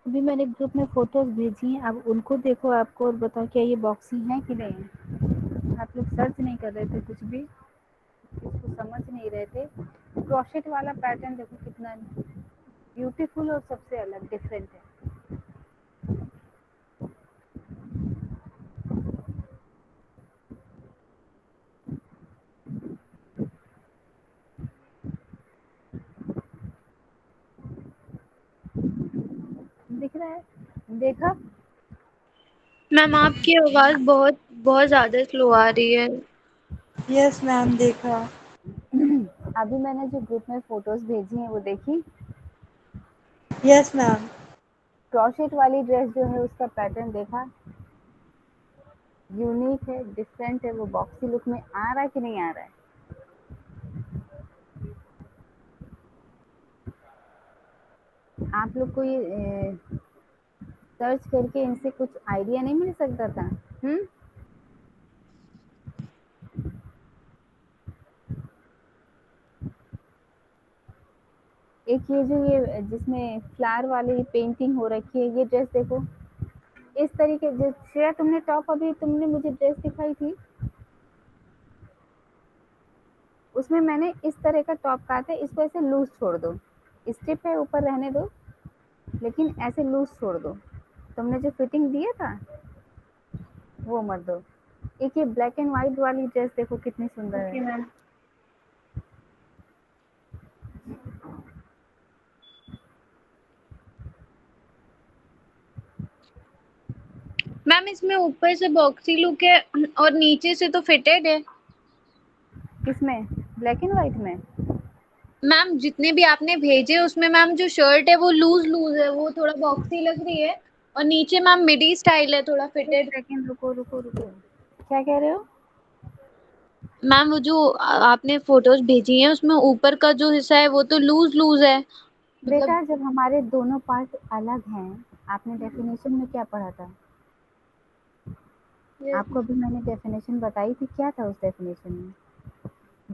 अभी मैंने ग्रुप में फोटोज भेजी हैं, अब उनको देखो आपको और बताओ क्या ये बॉक्सी है कि नहीं। आप लोग सर्च नहीं कर रहे थे कुछ भी, इसको समझ नहीं रहे थे। क्रोशेट वाला पैटर्न देखो कितना ब्यूटीफुल और सबसे अलग डिफरेंट है। दिख रहा है? देखा? मैम आपकी आवाज़ बहुत बहुत ज़्यादा स्लो आ रही है। यस मैम देखा। अभी मैंने जो ग्रुप में फोटोज भेजी हैं वो देखी? Yes ma'am. क्रोशेट वाली ड्रेस जो है उसका पैटर्न देखा? यूनिक है, डिफरेंट है, वो बॉक्सी लुक में आ रहा है कि नहीं आ रहा है? आप लोग को ये सर्च करके इनसे कुछ आइडिया नहीं मिल सकता था? एक ये जो ये जिसमें फ्लावर वाली पेंटिंग हो रखी है, ये ड्रेस देखो, इस तरीके जो श्रेया तुमने टॉप अभी तुमने मुझे ड्रेस दिखाई थी, उसमें मैंने इस तरह का टॉप कहा था, इसको ऐसे लूज छोड़ दो, स्ट्रिप है ऊपर रहने दो, लेकिन ऐसे लूज छोड़ दो। तुमने जो फिटिंग दिया था वो मत दो। एक ये ब्लैक एंड व्हाइट वाली ड्रेस देखो कितनी सुंदर है। Okay ma'am. मैम इसमें ऊपर से बॉक्सी लुक है और नीचे से तो फिटेड है। किसमें? ब्लैक एंड व्हाइट में? मैम जितने भी आपने भेजे उसमें मैम जो शर्ट है वो लूज लूज है, वो थोड़ा बॉक्सी लग रही है, और नीचे मैम मिडी स्टाइल है थोड़ा एक फिटेड। सेकंड रुको रुको रुको, क्या कह रहे हो? मैम वो जो आपने फोटोज भेजी हैं उसमें ऊपर का जो हिस्सा है वो तो लूज लूज है, मतलब। बेटा जब हमारे दोनों पार्ट अलग हैं, आपने डेफिनेशन में क्या पढ़ा था? आपको अभी मैंने डेफिनेशन बताई थी, क्या था उस डेफिनेशन में?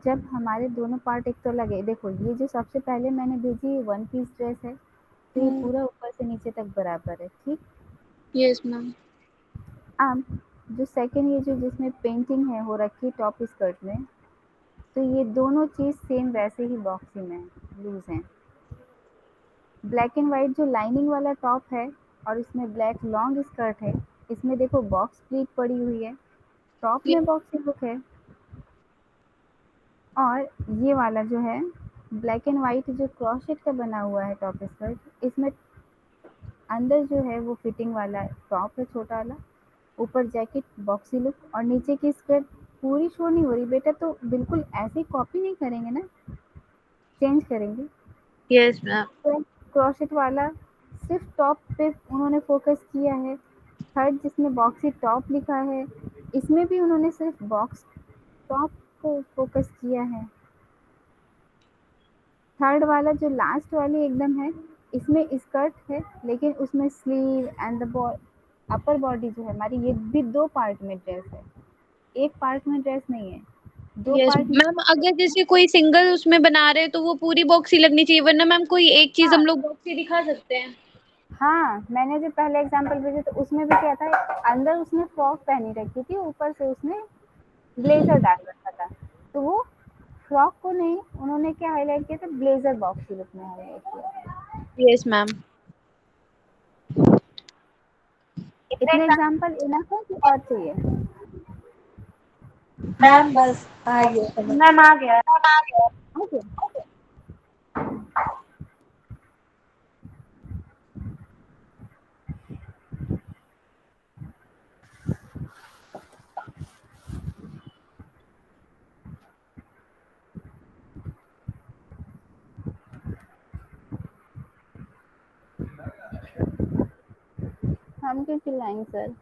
जब हमारे दोनों पार्ट एक तो लगे, देखो ये जो सबसे पहले मैंने भेजी वन पीस ड्रेस है, तो ये पूरा ऊपर से नीचे तक बराबर है, ठीक। Yes ma'am. अब जो सेकंड ये जो जिसमें पेंटिंग है हो रखी टॉप स्कर्ट में, तो ये दोनों चीज़ सेम वैसे ही बॉक्सी में लूज हैं। ब्लैक एंड वाइट जो लाइनिंग वाला टॉप है और इसमें ब्लैक लॉन्ग स्कर्ट है, इसमें देखो बॉक्स प्लीट पड़ी हुई है, टॉप में बॉक्सी लुक है। और ये वाला जो है ब्लैक एंड वाइट जो क्रॉशेट का बना हुआ है टॉप स्कर्ट, इसमें अंदर जो है वो फिटिंग वाला टॉप है छोटा वाला, ऊपर जैकेट बॉक्सी लुक, और नीचे की स्कर्ट पूरी शो नहीं हो रही। बेटा तो बिल्कुल ऐसे कॉपी नहीं करेंगे ना, चेंज करेंगे। Yes ma'am. तो क्रॉशेट वाला सिर्फ टॉप पे उन्होंने फोकस किया है। थर्ड जिसमें बॉक्सी टॉप लिखा है, इसमें भी उन्होंने सिर्फ बॉक्स टॉप को फोकस किया है। थर्ड वाला जो लास्ट वाली एकदम है, इसमें स्कर्ट है लेकिन उसमें sleeve and the upper body जो है हमारी, ये भी दो पार्ट में ड्रेस है, एक पार्ट में ड्रेस नहीं है, दो यस पार्ट में मैम, ड्रेस अगर है। जैसे कोई सिंगल उसमें बना रहे तो वो पूरी बॉक्सी लगनी चाहिए, वरना मैम कोई एक चीज हाँ हम लोग बॉक्सी दिखा सकते हैं। हाँ, मैंने जो पहले एग्जांपल भेजे तो उसमें भी क्या था, अंदर उसने फ्रॉक पहनी रखी थी, ऊपर से उसने ब्लेजर डाल रखा था, तो वो फ्रॉक को नहीं, उन्होंने क्या हाईलाइट किया था, ब्लेजर बॉक्स लुक में हाईलाइट किया। Yes ma'am. इतने एग्जांपल इनफ है कि और चाहिए? मैम बस आ गया समझ। मैम आ गया। ओके। हम क्यों चिल्लाएंगे सर?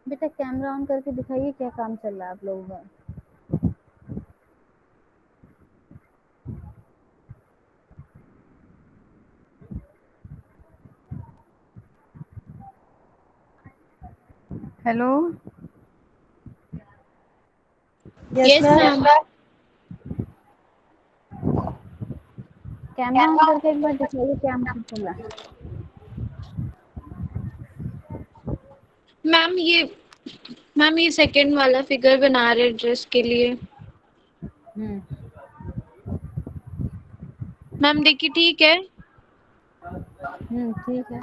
बेटा कैमरा ऑन करके दिखाइए क्या काम चल रहा है आप लोगों का। Hello yes Yes, ma'am. ma'am. Camera on करके एक बार दिखाइए क्या काम चल रहा है। मैम ये सेकंड वाला फिगर बना रहे ड्रेस के लिए। हम्म मैम देखिए ठीक है। ठीक है।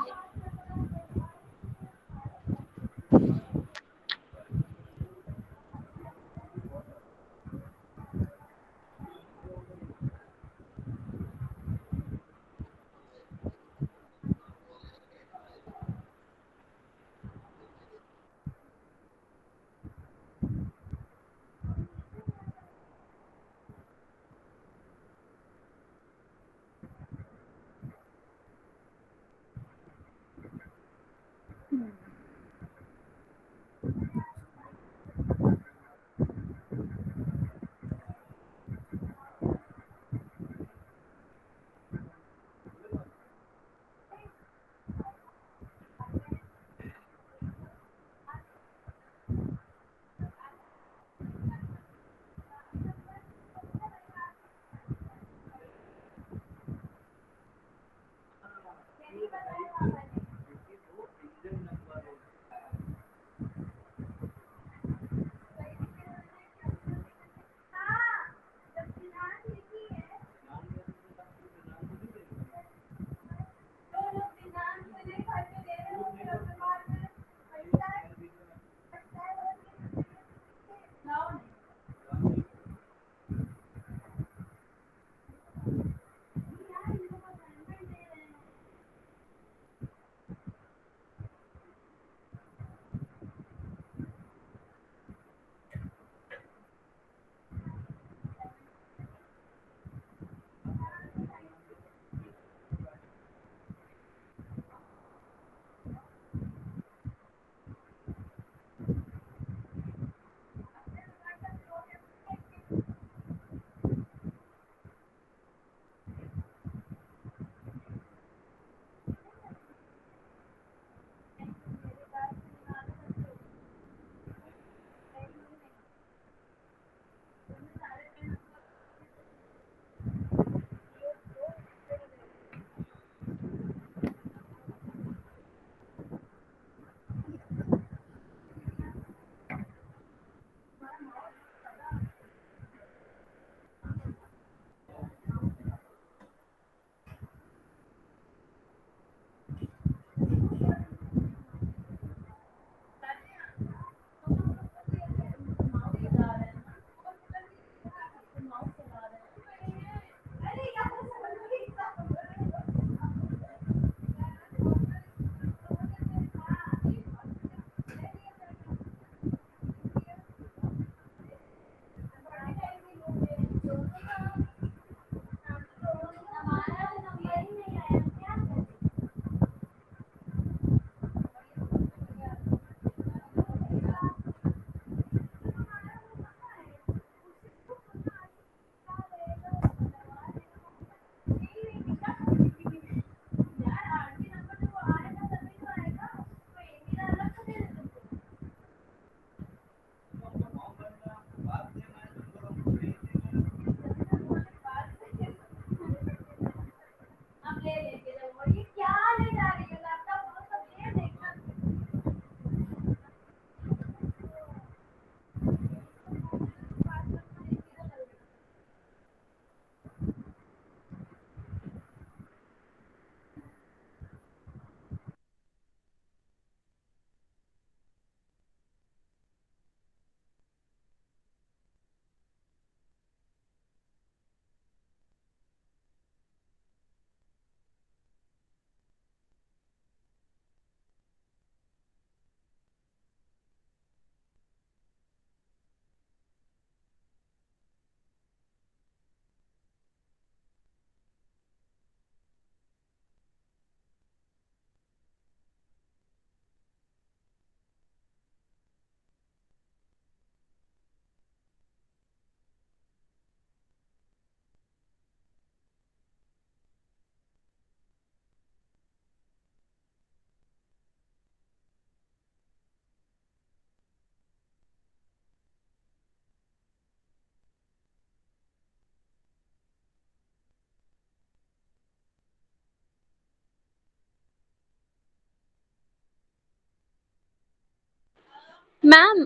मैम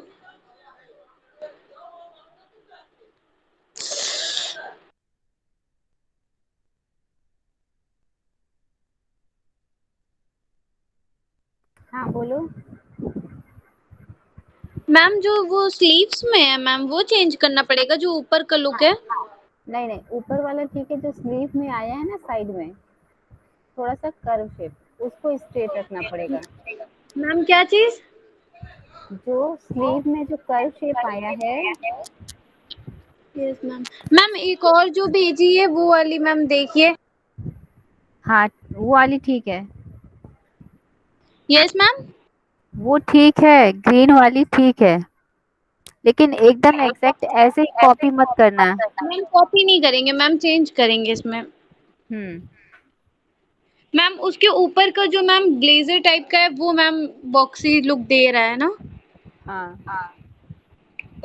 हाँ बोलो। मैम जो वो स्लीव्स में है मैम वो चेंज करना पड़ेगा, जो ऊपर का लुक है। नहीं नहीं, ऊपर वाला ठीक है, जो स्लीव में आया है ना साइड में थोड़ा सा कर्व शेप, उसको स्ट्रेट रखना पड़ेगा। मैम क्या चीज? जो स्लीव में जो कर्व शेप आया है, यस मैम। मैम एक और जो भेजी है वो वाली मैम देखिए। हाँ वो वाली ठीक है, यस मैम। वो ठीक है, ग्रीन वाली ठीक है, लेकिन एकदम एग्जैक्ट ऐसे ही कॉपी मत करना। मैम कॉपी नहीं करेंगे मैम, चेंज करेंगे इसमें। हम्म। मैम उसके ऊपर का जो मैम ब्लेजर टाइप का है वो मैम बॉक्सी लुक दे रहा है ना। हाँ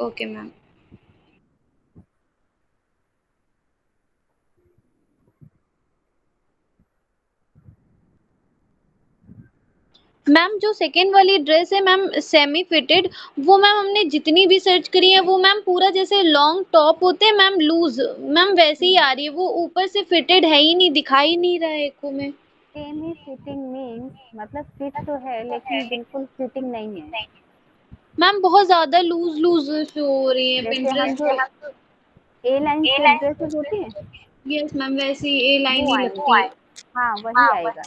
ओके मैम। मैम जो सेकेंड वाली ड्रेस है मैम सेमी फिटेड, वो मैम हमने जितनी भी सर्च करी है वो मैम पूरा जैसे लॉन्ग टॉप होते हैं मैम लूज, मैम वैसे ही आ रही है, वो ऊपर से फिटेड है ही नहीं, दिखाई नहीं रहा है एको में। सेमी फिटिंग मीन्स मतलब फिट तो है लेकिन बिल्कुल फिटिंग नहीं है। मैम बहुत ज्यादा लूज लूज शो हो रही है जैसे हम पिंटरेस्ट जो पे। ए लाइन स्लिप ड्रेसेस होती हैं, यस मैम वैसी ए लाइन वो ही आएंगे। लगती है। हाँ वही आएगा।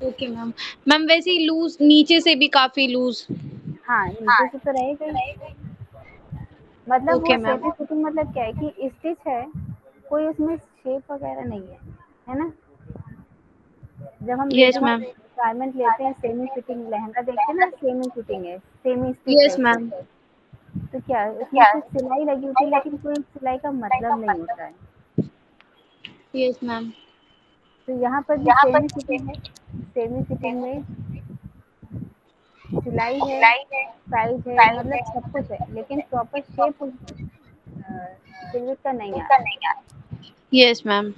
Okay ma'am. मैम वैसे ही लूज नीचे से भी काफी लूज। हाँ नीचे से तो रहेगा ही, मतलब वो ओके मैम। सेमी फिटिंग मतलब क्या है कि स्टिच है, कोई उसमें शेप वगैरह नहीं है ना। जब हम यस रेडीमेड मैम। गारमेंट लेते हैं सेमी फिटिंग लहंगा देखते हैं ना, सेमी फिटिंग है, सेमी स्टिच है यस उसमें, मैम। तो क्या है उसमें कुछ सिलाई लगी होती है लेकिन कोई सिलाई का मतलब नहीं होता है। Yes ma'am. तो यहाँ पर भी सेमी फिटिंग है, सेमी फिटिंग में सिलाई है, साइज है, मतलब सब कुछ है, लेकिन प्रॉपर शेप सिल्वर का नहीं आ रहा है। Yes ma'am.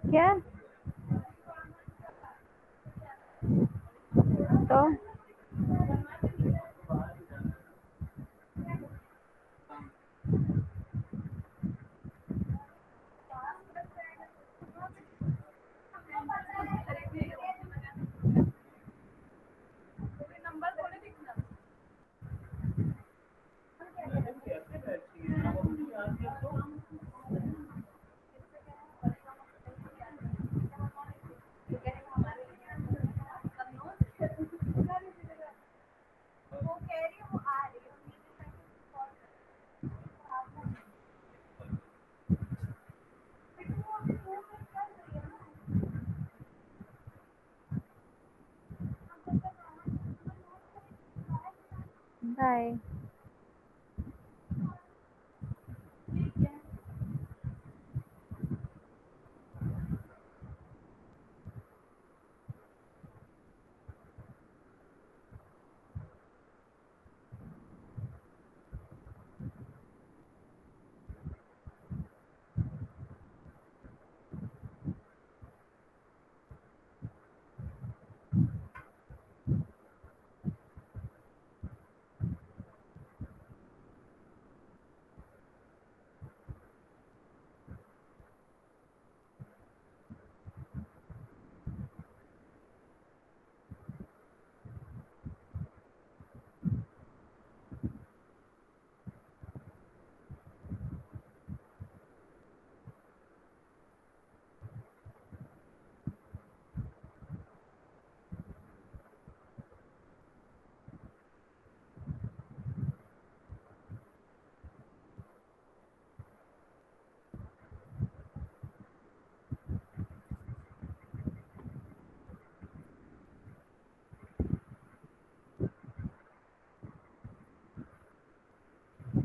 क्या तो बाय।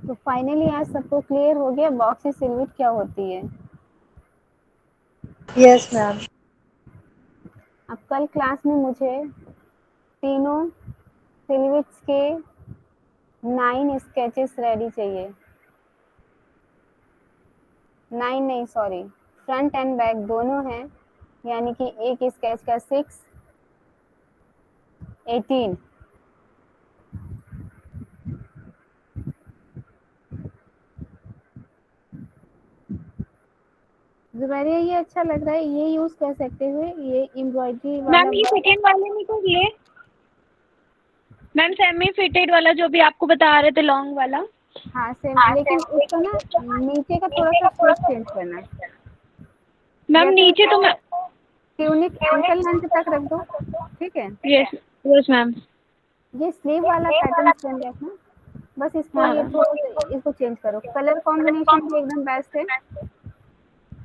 तो फाइनली आज सबको क्लियर हो गया बॉक्सी सिल्हुएट क्या होती है। Yes ma'am. अब कल क्लास में मुझे तीनों सिल्हुएट्स के 9 स्केचेस रेडी चाहिए। 9 नहीं, सॉरी, फ्रंट एंड बैक दोनों हैं, यानी कि एक स्केच का 6, 18। जुबैरिया ये अच्छा लग रहा है, ये यूज कर सकते हुए, ये एम्ब्रॉयडरी वाला। मैम ये सेकेंड वाले नहीं तो ये मैम सेमी फिटेड वाला जो भी आपको बता रहे थे लॉन्ग वाला। हाँ सेम, लेकिन उसका ना नीचे का थोड़ा सा शेप चेंज करना है। मैम या नीचे तो मैं ट्यूनिक एंकल लेंथ तक रख दो, ठीक है। Yes yes ma'am. ये स्लीव वाला पैटर्न सेम रखना, बस इसको ये थोड़ा सा इसको चेंज करो। कलर कॉम्बिनेशन भी एकदम बेस्ट है।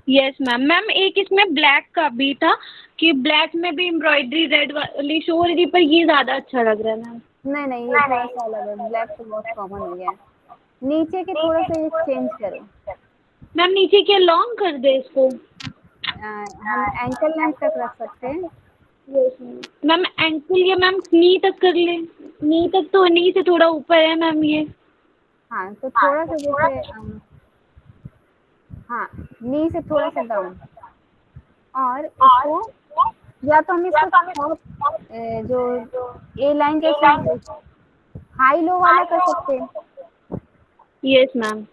Yes ma'am. मैम एक इसमें ब्लैक का भी था कि ब्लैक में भी एम्ब्रॉयडरी रेड वाली शो हो रही थी, पर ये ज़्यादा अच्छा लग रहा है मैम। नहीं, ये थोड़ा सा अलग है, ब्लैक तो बहुत कॉमन हो गया है। नीचे के थोड़ा सा ये चेंज करो। मैम नीचे क्या लॉन्ग कर दे इसको? हम एंकल लेंथ तक रख सकते हैं। Yes ma'am. एंकल या मैम नी तक कर ले। नी तक तो नी से थोड़ा ऊपर है मैम ये। हाँ तो थोड़ा सा जैसे हाँ, नी से थोड़ा सा डाउन। और इसको या तो हम इसको टॉप जो ए लाइन जैसे हाई लो वाला कर सकते हैं। Yes ma'am.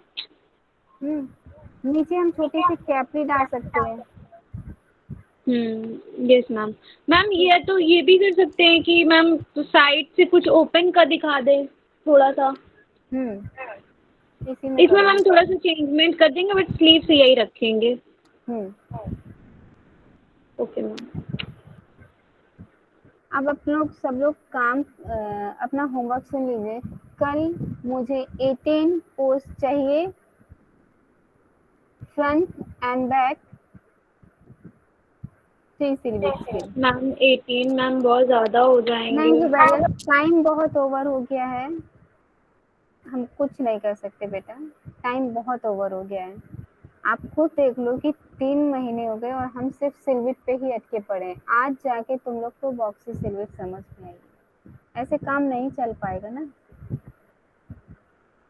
नीचे हम छोटी सी कैपरी डाल सकते हैं। Yes ma'am. मैम ये तो ये भी कर सकते हैं कि मैम तो साइड से कुछ ओपन का दिखा दे थोड़ा सा। इसी में इसमें करो। मैम थोड़ा सा चेंजमेंट कर देंगे, बट स्लीव से यही रखेंगे। Okay ma'am. अब आप लोग सब लोग काम अपना होमवर्क सुन लीजिए। कल मुझे 18 पोस्ट चाहिए, फ्रंट एंड बैक 3 सिल्हुएट्स के। मैम 18 मैम बहुत ज़्यादा हो जाएंगे। नहीं जुबैरिया, टाइम बहुत ओवर हो गया है, हम कुछ नहीं कर सकते बेटा, टाइम बहुत ओवर हो गया है। आप खुद देख लो कि 3 महीने हो गए और हम सिर्फ सिल्हुएट पे ही अटके पड़े हैं। आज जाके तुम लोग को बॉक्सी सिल्हुएट समझ में आएगी। ऐसे काम नहीं चल पाएगा ना।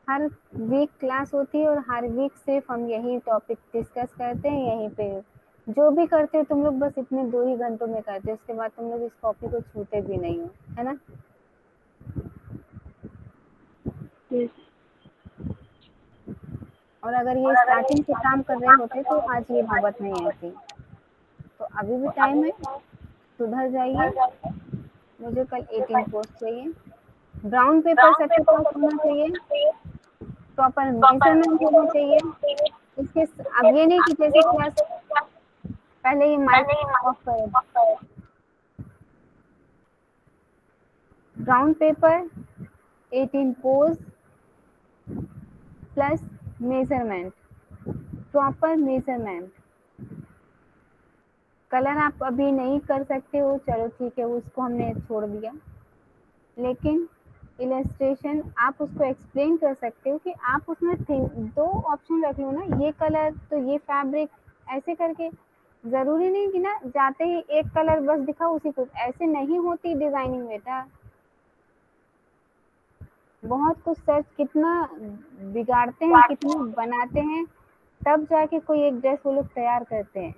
हर वीक क्लास होती है और हर वीक सिर्फ हम यही टॉपिक डिस्कस करते हैं यहीं पे। जो भी करते हो तुम लोग बस इतने 2 ही घंटों में करते हो, उसके बाद तुम लोग इस कॉपी को छूते भी नहीं हो, है ना? Yes. और अगर ये स्टार्टिंग से काम कर रहे होते तो आज ये नौबत नहीं आती। तो अभी भी टाइम है, सुधर जाइए। मुझे कल 18 पोस्ट चाहिए। ब्राउन पेपर सबके पास होना चाहिए, प्रॉपर मेजरमेंट होना चाहिए। इसके अब ये नहीं कि जैसे क्लास पहले ये माइक ऑफ करें। Brown paper, 18 pose plus measurement, proper measurement. Colour आप अभी नहीं कर सकते हो, चलो ठीक है, उसको हमने छोड़ दिया। लेकिन इलस्ट्रेशन आप उसको एक्सप्लेन कर सकते हो कि आप उसमें 2 ऑप्शन रख लो ना, ये कलर तो ये फैब्रिक, ऐसे करके। ज़रूरी नहीं कि ना जाते ही एक कलर बस दिखाओ उसी को, ऐसे नहीं होती डिज़ाइनिंग बेटा। बहुत कुछ सर्च, कितना बिगाड़ते हैं, कितना बनाते हैं, तब जाके कोई एक ड्रेस वो लोग तैयार करते हैं।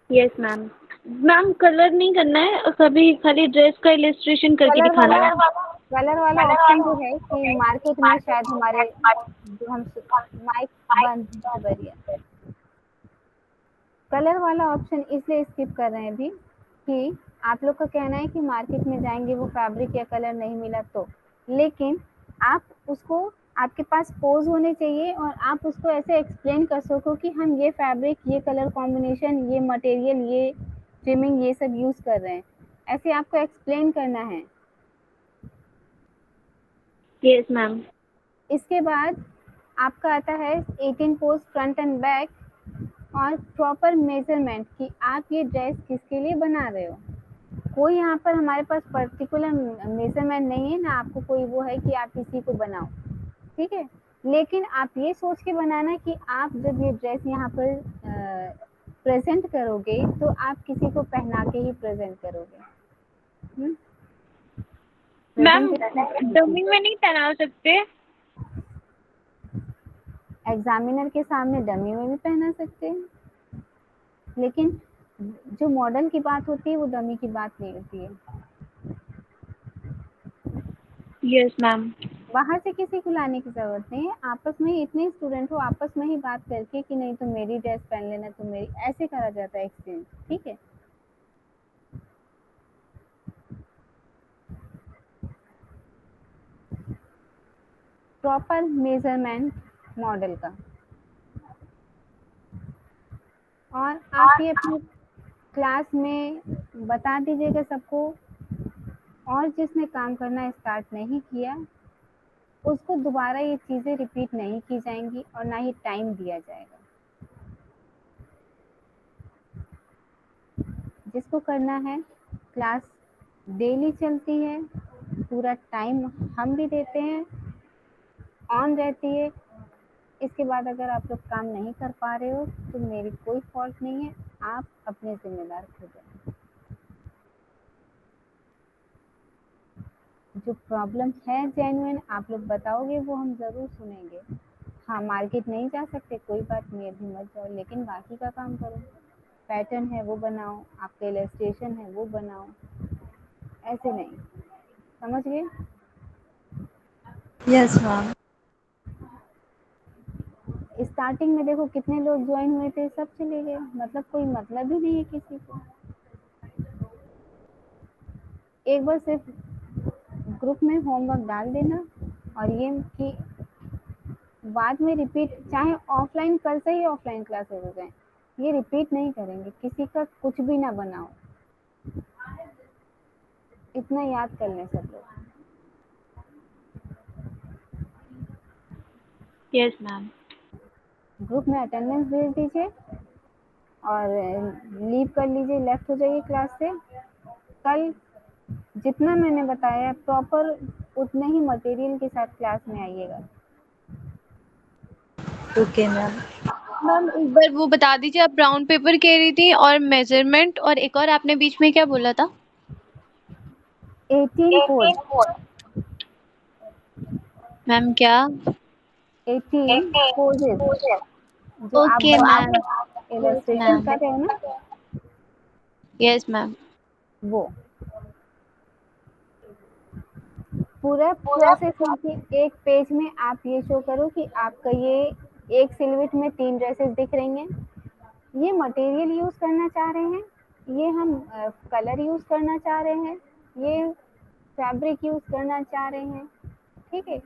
Yes ma'am. मैम कलर नहीं करना है, कभी खाली ड्रेस का इलस्ट्रेशन करके दिखाना है। कलर वाला ऑप्शन जो है कि मार्केट में शायद हमारे जो हम माइक बंद बढ़िया, कलर वाला ऑप्शन इसलिए स्किप कर रहे हैं अभी कि आप लोग का कहना है कि मार्केट में जाएंगे वो फैब्रिक या कलर नहीं मिला तो, लेकिन आप उसको, आपके पास पोज होने चाहिए और आप उसको ऐसे एक्सप्लेन कर सको कि हम ये फैब्रिक, ये कलर कॉम्बिनेशन, ये मटेरियल, ये ट्रिमिंग, ये सब यूज़ कर रहे हैं, ऐसे आपको एक्सप्लेन करना है। Yes ma'am. इसके बाद आपका आता है 18 पोज फ्रंट एंड बैक और प्रॉपर मेजरमेंट कि आप ये ड्रेस किसके लिए बना रहे हो। कोई यहाँ पर हमारे पास पर्टिकुलर मेजरमेंट नहीं है ना, आपको कोई वो है कि आप इसी को बनाओ, ठीक है। लेकिन आप ये सोच के बनाना कि आप जब ये ड्रेस यहाँ पर प्रेजेंट करोगे तो आप किसी को पहना के ही प्रेजेंट करोगे। मैम प्रेजेंटेशन डमी में नहीं पहना सकते? एग्जामिनर के सामने डमी में भी पहना सकते हैं, लेकिन जो मॉडल की बात होती है वो डमी की बात नहीं होती है। Yes ma'am. बाहर से किसी को लाने की जरूरत नहीं है, आपस में ही इतने स्टूडेंट हो, आपस में ही बात करके कि नहीं तो मेरी ड्रेस पहन लेना, तो मेरी, ऐसे करा जाता है एक्सचेंज, ठीक है। प्रॉपर मेजरमेंट मॉडल का, और आप ये अपनी क्लास में बता दीजिएगा सबको, और जिसने काम करना स्टार्ट नहीं किया उसको दोबारा ये चीज़ें रिपीट नहीं की जाएंगी और ना ही टाइम दिया जाएगा। जिसको करना है, क्लास डेली चलती है, पूरा टाइम हम भी देते हैं, ऑन रहती है। इसके बाद अगर आप लोग काम नहीं कर पा रहे हो तो मेरी कोई फॉल्ट नहीं है, आप अपने जिम्मेदार खुद हैं। जो प्रॉब्लम है जेन्युइन आप लोग बताओगे वो हम ज़रूर सुनेंगे। हाँ, मार्केट नहीं जा सकते कोई बात नहीं, अभी मत जाओ, लेकिन बाकी का काम करो। पैटर्न है वो बनाओ, आपका इलस्ट्रेशन है वो बनाओ, ऐसे नहीं। समझ गए? Yes ma'am. स्टार्टिंग में देखो कितने लोग ज्वाइन हुए थे, सब चले गए, मतलब कोई मतलब ही नहीं है किसी को। एक बार सिर्फ ग्रुप में होमवर्क डाल देना, और ये कि बाद में रिपीट, चाहे ऑफलाइन, कल से ही ऑफलाइन क्लासेस हो जाए, ये रिपीट नहीं करेंगे, किसी का कुछ भी ना बनाओ, इतना याद कर लें सब लोग। Yes ma'am. ग्रुप में अटेंडेंस भेज दीजिए और लीव कर लीजिए, लेफ्ट हो जाइए क्लास से। कल जितना मैंने बताया प्रॉपर उतने ही मटेरियल के साथ क्लास में आइएगा। Okay ma'am. मैम एक बार वो बता दीजिए, आप ब्राउन पेपर कह रही थी और मेजरमेंट, और एक और आपने बीच में क्या बोला था? 18 पोज, मैम क्या? 18 पोजेस, जो आप ओके बना मैम। के इलस्ट्रेशन मैम। कर रहे हो ना, यस मैम। वो पूरा प्रोसेस है कि एक पेज में आप ये शो करो कि आपका ये एक सिलविट में 3 ड्रेसेस दिख रही हैं, ये मटेरियल यूज़ करना चाह रहे हैं, ये हम कलर यूज़ करना चाह रहे हैं, ये फैब्रिक यूज़ करना चाह रहे हैं, ठीक है,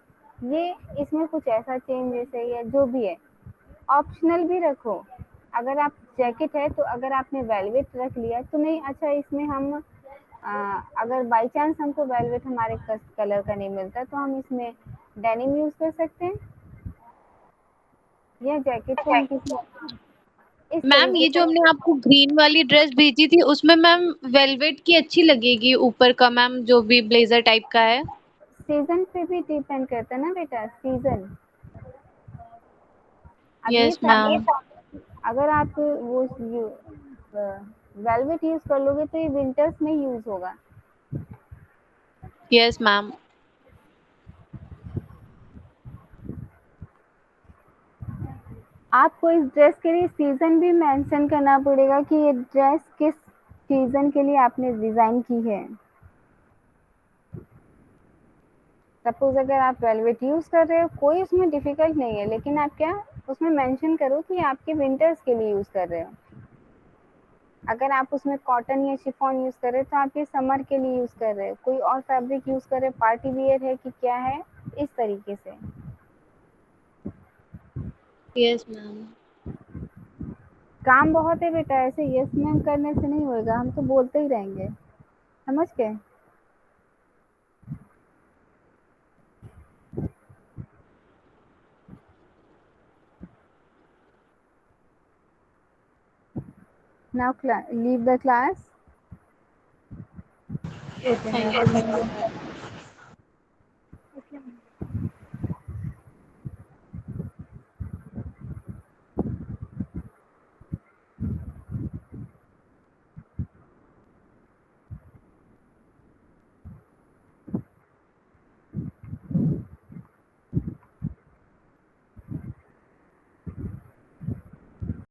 ये इसमें कुछ ऐसा चेंजेस है या जो भी है, ऑप्शनल भी रखो। अगर आप जैकेट है तो अगर आपने वेलवेट रख लिया तो नहीं, अच्छा इसमें हम अगर बाई चांस हमको वेलवेट हमारे कलर का नहीं मिलता तो हम इसमें डेनिम यूज़ कर सकते हैं, या जैकेट को हम किसी इस मैम तरीके ये जो से। हमने आपको ग्रीन वाली ड्रेस भेजी थी उसमें मैम वेलवेट की अच्छी लगेगी ऊपर का मैम, जो भी ब्लेजर टाइप का है। सीजन पे भी डिपेंड करता है ना बेटा, सीजन। अब ये यस मैम। अगर आप वो वेलवेट यूज कर लोगे तो ये विंटर्स में यूज होगा। Yes ma'am. आपको इस ड्रेस के लिए सीजन भी मेंशन करना पड़ेगा कि ये ड्रेस किस सीजन के लिए आपने डिजाइन की है। सपोज अगर आप वेलवेट यूज कर रहे हो, कोई उसमें डिफिकल्ट नहीं है, लेकिन आप क्या उसमें मेंशन करो कि आपके विंटर्स के लिए यूज कर रहे हो। अगर आप उसमें कॉटन या शिफॉन यूज कर रहे हो तो आप ये समर के लिए यूज कर रहे हो, कोई और फैब्रिक यूज कर रहे हो, पार्टी वियर है कि क्या है, इस तरीके से। Yes ma'am. काम बहुत है बेटा, ऐसे यस मैम करने से नहीं होएगा, हम तो बोलते ही रहेंगे, समझ गए। Now leave the class. Thank you ma'am. Okay.